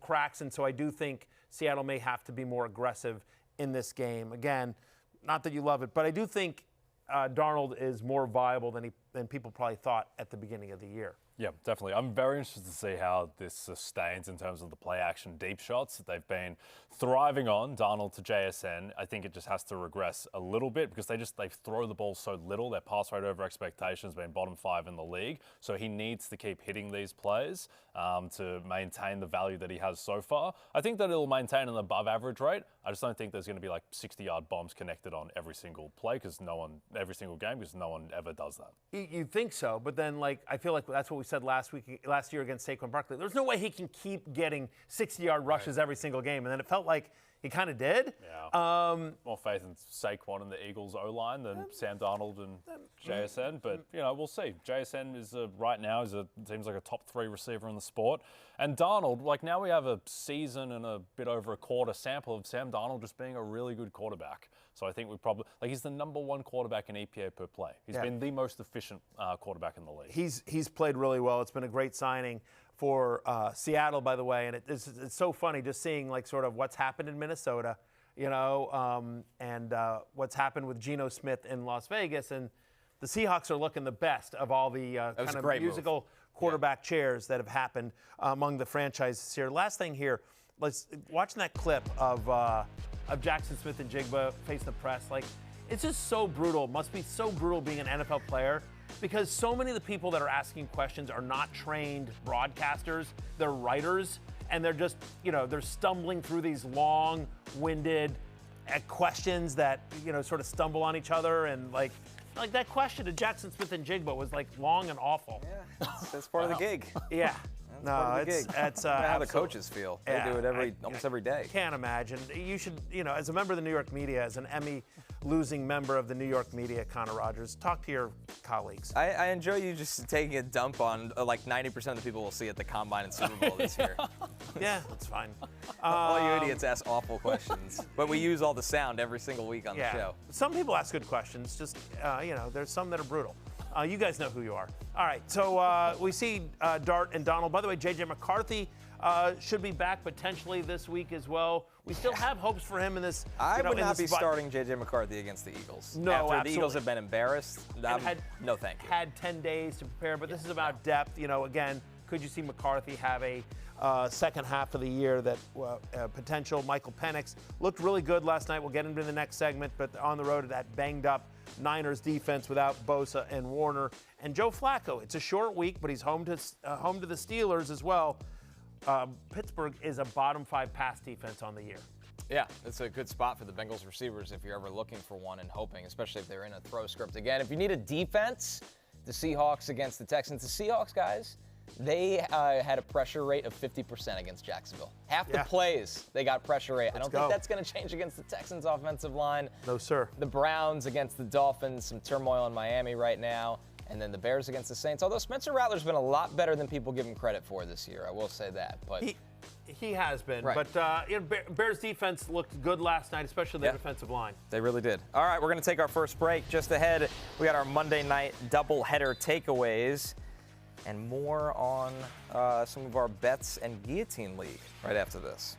cracks, and so I do think Seattle may have to be more aggressive in this game. Again, not that you love it, but I do think Darnold is more viable than people probably thought at the beginning of the year.
Yeah, definitely. I'm very interested to see how this sustains in terms of the play action deep shots that they've been thriving on, Darnold to JSN. I think it just has to regress a little bit because they throw the ball so little. Their pass rate over expectations been bottom 5 in the league. So he needs to keep hitting these plays to maintain the value that he has so far. I think that it'll maintain an above average rate. I just don't think there's going to be like 60-yard bombs connected on every single play every single game because no one ever does that.
You'd think so, but then I feel like that's what we said last year against Saquon Barkley. There's no way he can keep getting 60-yard rushes every single game, and then it felt like he kind of did.
Yeah. More faith in Saquon and the Eagles O-line than Sam Darnold and JSN, but we'll see. JSN is right now seems like a top 3 receiver in the sport, and Darnold, now we have a season and a bit over a quarter sample of Sam Darnold just being a really good quarterback. So I think we probably he's the number 1 quarterback in EPA per play. He's been the most efficient quarterback in the league.
He's played really well. It's been a great signing for Seattle, by the way, and it's so funny just seeing sort of what's happened in Minnesota, and what's happened with Geno Smith in Las Vegas, and the Seahawks are looking the best of all the kind of musical quarterback chairs that have happened among the franchises here. Last thing here, watching that clip of Jaxson Smith and Jigba facing the press, it's just so brutal. It must be so brutal being an NFL player because so many of the people that are asking questions are not trained broadcasters. They're writers, and they're just, they're stumbling through these long-winded questions that, sort of stumble on each other. And like that question to Jaxson Smith and Jigba was long and awful.
Yeah, that's part of the gig.
Yeah. No, it's
how the coaches feel. They do it almost every day.
Can't imagine. You should, as a member of the New York media, as an Emmy-losing member of the New York media, Connor Rogers, talk to your colleagues.
I enjoy you just taking a dump on 90% of the people we'll see at the Combine and Super Bowl this year.
Yeah, that's fine.
All you idiots ask awful questions, but we use all the sound every single week on the show.
Some people ask good questions. Just there's some that are brutal. You guys know who you are. All right, so we see Dart and Donald. By the way, J.J. McCarthy should be back potentially this week as well. We still have hopes for him in this.
I would not be starting J.J. McCarthy against the Eagles.
No,
after
absolutely.
the Eagles have been embarrassed, no thank you.
Had 10 days to prepare, but this is about depth. Again, could you see McCarthy have a second half of the year that potential? Michael Penix looked really good last night. We'll get into the next segment, but on the road to that banged up Niners defense without Bosa and Warner. And Joe Flacco, it's a short week, but he's home to the Steelers as well. Pittsburgh is a bottom 5 pass defense on the year.
Yeah, it's a good spot for the Bengals receivers if you're ever looking for one and hoping, especially if they're in a throw script. Again, if you need a defense, the Seahawks against the Texans. The Seahawks, guys, they had a pressure rate of 50% against Jacksonville. Half the plays, they got pressure rate. I don't think that's going to change against the Texans' offensive line.
No, sir.
The Browns against the Dolphins, some turmoil in Miami right now. And then the Bears against the Saints. Although Spencer Rattler's been a lot better than people give him credit for this year. I will say that. But
he has been.
Right.
But Bears defense looked good last night, especially the defensive line.
They really did. All right, we're going to take our first break. Just ahead, we got our Monday night doubleheader takeaways and more on some of our bets and guillotine league right after this.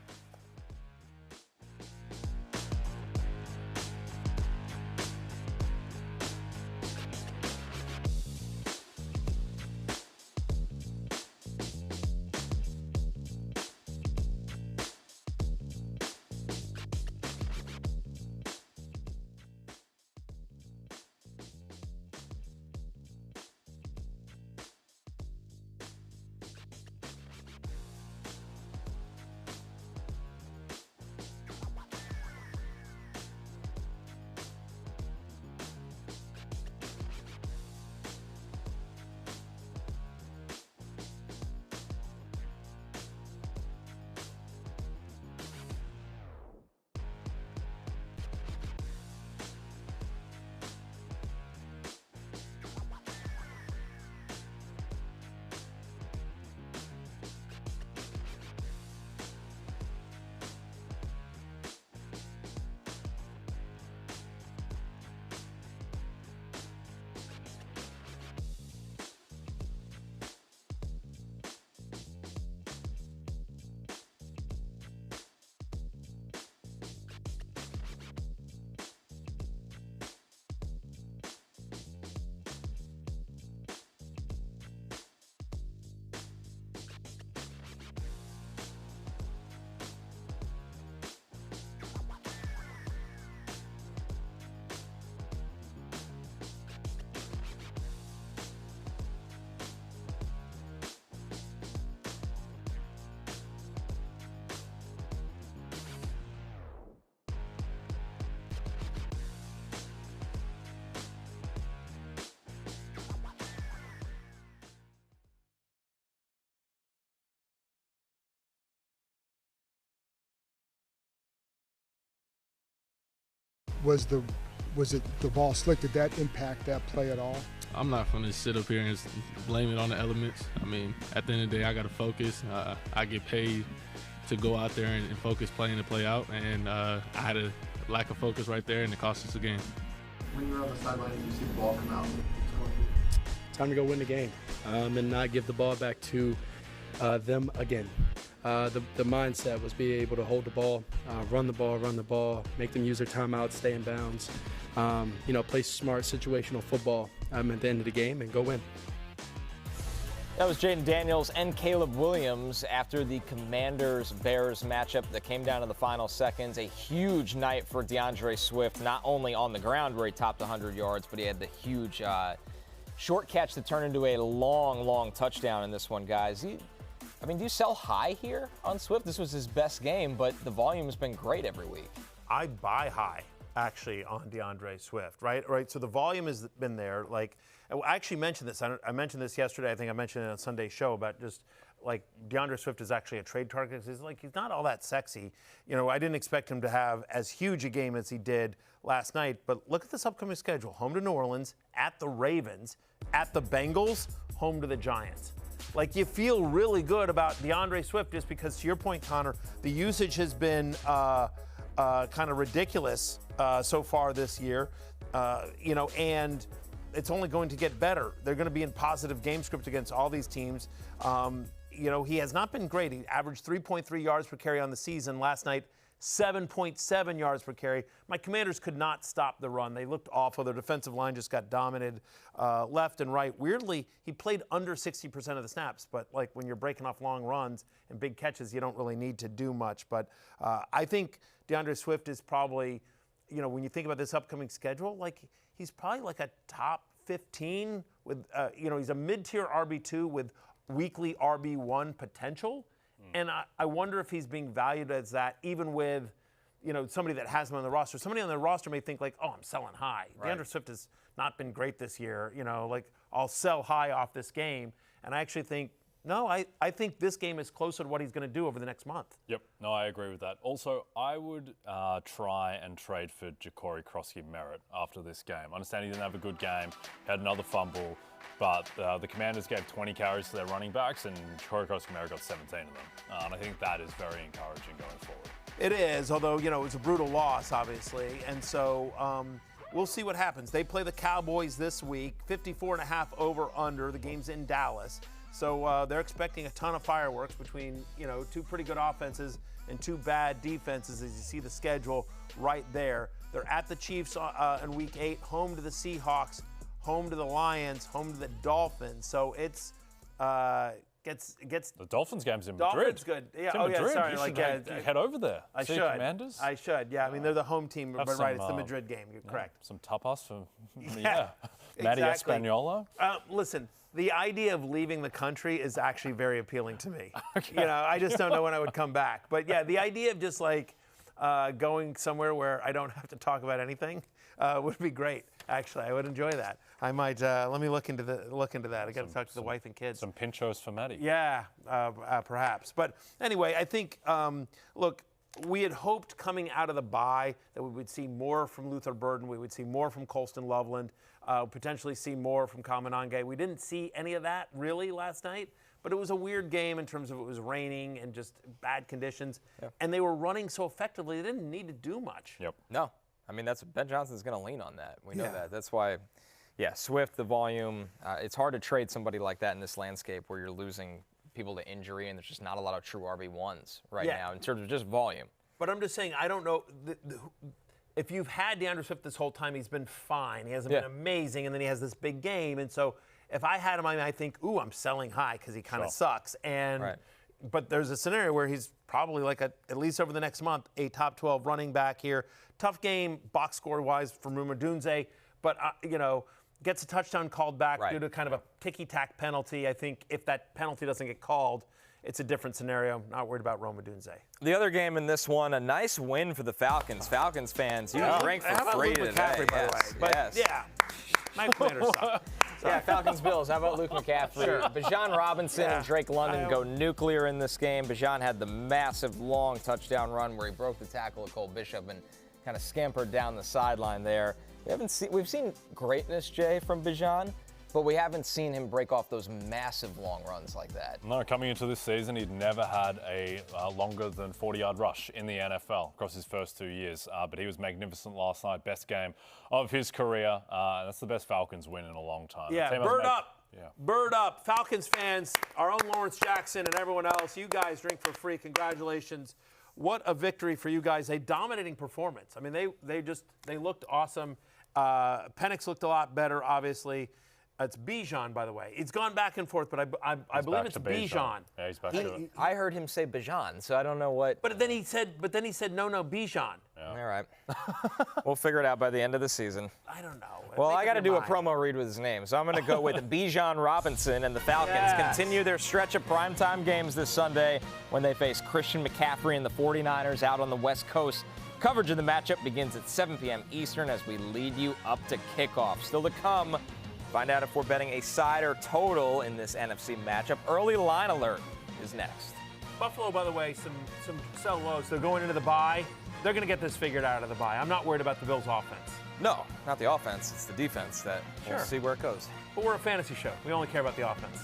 Was it the ball slick? Did that impact that play at all?
I'm not going to sit up here and blame it on the elements. I mean, at the end of the day, I got to focus. I get paid to go out there and focus playing and play out, and I had a lack of focus right there, and it cost us the game.
When you were on the sideline, you see the ball come out.
Time to go win the game and not give the ball back to them again. The mindset was be able to hold the ball, run the ball, make them use their timeouts, stay in bounds, play smart situational football at the end of the game and go win.
That was Jaden Daniels and Caleb Williams after the Commanders-Bears matchup that came down to the final seconds. A huge night for DeAndre Swift, not only on the ground where he topped 100 yards, but he had the huge short catch that turned into a long touchdown in this one, guys. Do you sell high here on Swift? This was his best game, but the volume has been great every week.
I buy high, actually, on DeAndre Swift, right? So the volume has been there. Like, I actually mentioned this. I mentioned this yesterday. I think I mentioned it on Sunday's show about just like DeAndre Swift is actually a trade target. He's not all that sexy. I didn't expect him to have as huge a game as he did last night. But look at this upcoming schedule: home to New Orleans, at the Ravens, at the Bengals, home to the Giants. Like, you feel really good about DeAndre Swift just because, to your point, Connor, the usage has been kind of ridiculous so far this year, and it's only going to get better. They're going to be in positive game script against all these teams. He has not been great. He averaged 3.3 yards per carry on the season. Last night, 7.7 yards per carry. My Commanders could not stop the run. They looked awful. Their defensive line just got dominated left and right. Weirdly, he played under 60% of the snaps, but like when you're breaking off long runs and big catches, you don't really need to do much. But I think DeAndre Swift is probably, when you think about this upcoming schedule, like he's probably like a top 15 with, he's a mid-tier RB2 with weekly RB1 potential. And I wonder if he's being valued as that, even with, somebody that has him on the roster. Somebody on the roster may think like, oh, I'm selling high. Right. DeAndre Swift has not been great this year. I'll sell high off this game. And I actually think, no, I think this game is closer to what he's going to do over the next month.
Yep. No, I agree with that. Also, I would try and trade for Ja'Cory Crosskey-Merritt after this game. I understand he didn't have a good game, had another fumble, but the Commanders gave 20 carries to their running backs, and Ja'Cory Crosskey-Merritt got 17 of them. And I think that is very encouraging going forward.
It is, although, it was a brutal loss, obviously. And so we'll see what happens. They play the Cowboys this week, 54.5 over-under. The game's in Dallas. So they're expecting a ton of fireworks between, two pretty good offenses and two bad defenses, as you see the schedule right there. They're at the Chiefs in Week 8, home to the Seahawks, home to the Lions, home to the Dolphins. So it's gets
the Dolphins game's in
Madrid.
Dolphins
good. Yeah.
It's in
Madrid.
Sorry.
You
should head over there.
I
See
should.
Commanders.
I should. Yeah. I mean, they're the home team, but
some,
right, it's the Madrid game. You're correct.
Some tapas for
yeah.
Matty
Exactly.
Espagnolo.
Listen. The idea of leaving the country is actually very appealing to me.
Okay.
I just don't know when I would come back. But yeah, the idea of just like going somewhere where I don't have to talk about anything would be great. Actually, I would enjoy that. I might let me look into that. I got to talk to the wife and kids.
Some pinchos for Matty.
Yeah, perhaps. But anyway, I think look. We had hoped coming out of the bye that we would see more from Luther Burden. We would see more from Colston Loveland, potentially see more from Kameron. We didn't see any of that really last night, but it was a weird game in terms of it was raining and just bad conditions. Yeah. And they were running so effectively, they didn't need to do much.
Yep.
No. I mean, Ben Johnson's going to lean on that. We know that. That's why, Swift, the volume. It's hard to trade somebody like that in this landscape where you're losing people to injury, and there's just not a lot of true RB1s right now in terms of just volume.
But I'm just saying, I don't know. If you've had DeAndre Swift this whole time, he's been fine. He hasn't been amazing, and then he has this big game. And so if I had him, I think, ooh, I'm selling high because he kind of sucks. And But there's a scenario where he's probably like at least over the next month, a top 12 running back here. Tough game, box score-wise for Dunze, but, gets a touchdown called back due to kind of a ticky-tack penalty. I think if that penalty doesn't get called, it's a different scenario. Not worried about Dunze.
The other game in this one, a nice win for the Falcons. Falcons fans, you drink for free today.
McCaffrey, by the way. But my Commanders suck.
Yeah, Falcons Bills. How about Luke McCaffrey? Sure. Bijan Robinson and Drake London go nuclear in this game. Bijan had the massive long touchdown run where he broke the tackle of Cole Bishop, and kind of scampered down the sideline there. We've seen greatness, Jay, from Bijan, but we haven't seen him break off those massive long runs like that.
No, coming into this season, he'd never had a longer than 40-yard rush in the NFL across his first 2 years. But he was magnificent last night, best game of his career. That's the best Falcons win in a long time.
Yeah, bird up. Falcons fans, our own Lawrence Jackson and everyone else, you guys drink for free. Congratulations. What a victory for you guys. A dominating performance. I mean, they looked awesome. Penix looked a lot better, obviously. It's Bijan, by the way. It's gone back and forth, but I believe it's Bijan.
Yeah, he's back to it.
I heard him say Bijan, so I don't know what.
But then he said, no, Bijan.
Yeah.
All right. We'll figure it out by the end of the season.
I don't know.
Well, I got to do a promo read with his name, so I'm going to go with Bijan Robinson, and the Falcons continue their stretch of primetime games this Sunday when they face Christian McCaffrey and the 49ers out on the West Coast. Coverage of the matchup begins at 7 p.m. Eastern as we lead you up to kickoff. Still to come, find out if we're betting a side or total in this NFC matchup. Early line alert is next.
Buffalo, by the way, some sell lows. They're going into the bye. They're going to get this figured out of the bye. I'm not worried about the Bills' offense.
No, not the offense. It's the defense that we'll see where it goes.
But we're a fantasy show. We only care about the offense.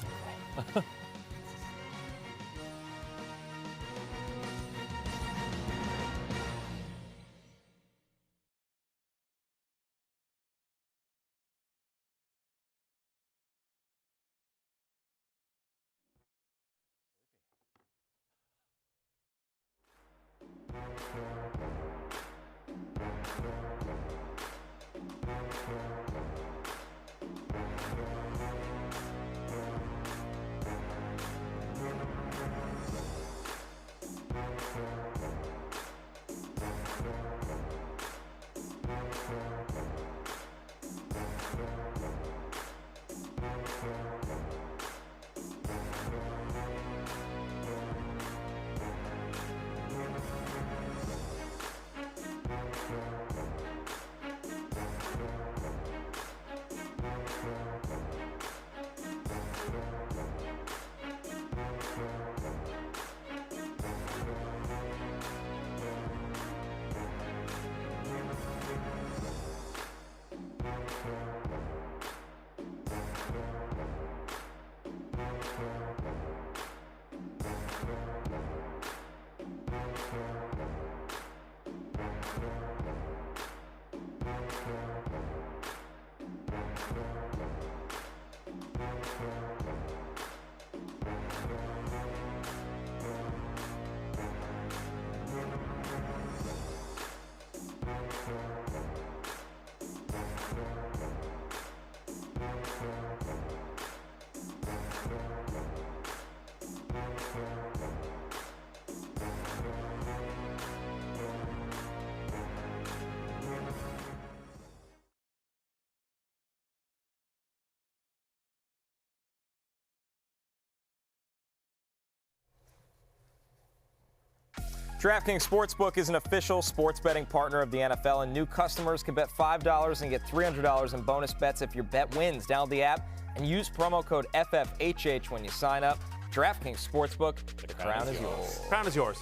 DraftKings Sportsbook is an official sports betting partner of the NFL, and new customers can bet $5 and get $300 in bonus bets if your bet wins. Download the app and use promo code FFHH when you sign up. DraftKings Sportsbook, the crown is yours.
Crown is yours.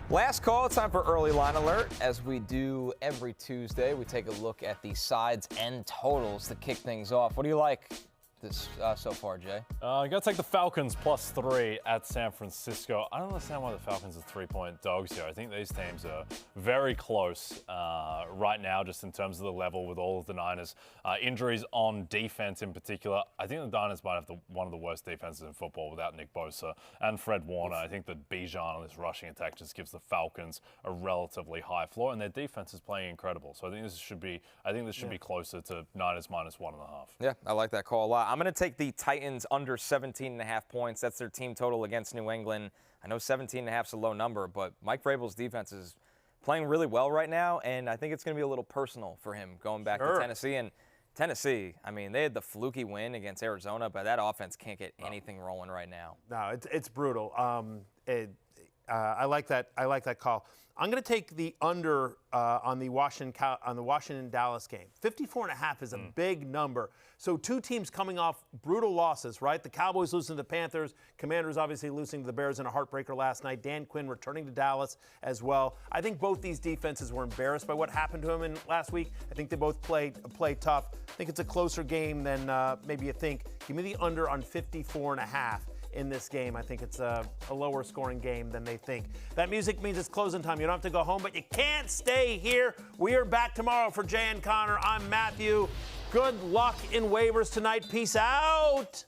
Last call, it's time for Early Line Alert. As we do every Tuesday, we take a look at the sides and totals to kick things off. What do you like this so far, Jay?
You got to take the Falcons +3 at San Francisco. I don't understand why the Falcons are 3-point dogs here. I think these teams are very close right now, just in terms of the level with all of the Niners. Injuries on defense in particular. I think the Niners might have one of the worst defenses in football without Nick Bosa and Fred Warner. I think that Bijan on this rushing attack just gives the Falcons a relatively high floor, and their defense is playing incredible. So I think this should be closer to Niners -1.5.
Yeah, I like that call a lot. I'm going to take the Titans under 17.5 points. That's their team total against New England. I know 17.5 is a low number, but Mike Vrabel's defense is playing really well right now, and I think it's going to be a little personal for him going back to Tennessee. And Tennessee, I mean, they had the fluky win against Arizona, but that offense can't get anything rolling right now.
No, it's brutal. I like that call. I'm going to take the under on the Washington-Dallas game. 54.5 is a big number. So two teams coming off brutal losses, right? The Cowboys losing to the Panthers. Commanders obviously losing to the Bears in a heartbreaker last night. Dan Quinn returning to Dallas as well. I think both these defenses were embarrassed by what happened to them last week. I think they both played tough. I think it's a closer game than maybe you think. Give me the under on 54.5. in this game. I think it's a lower scoring game than they think. That music means it's closing time. You don't have to go home, but you can't stay here. We are back tomorrow for Jay and Connor. I'm Matthew. Good luck in waivers tonight. Peace out.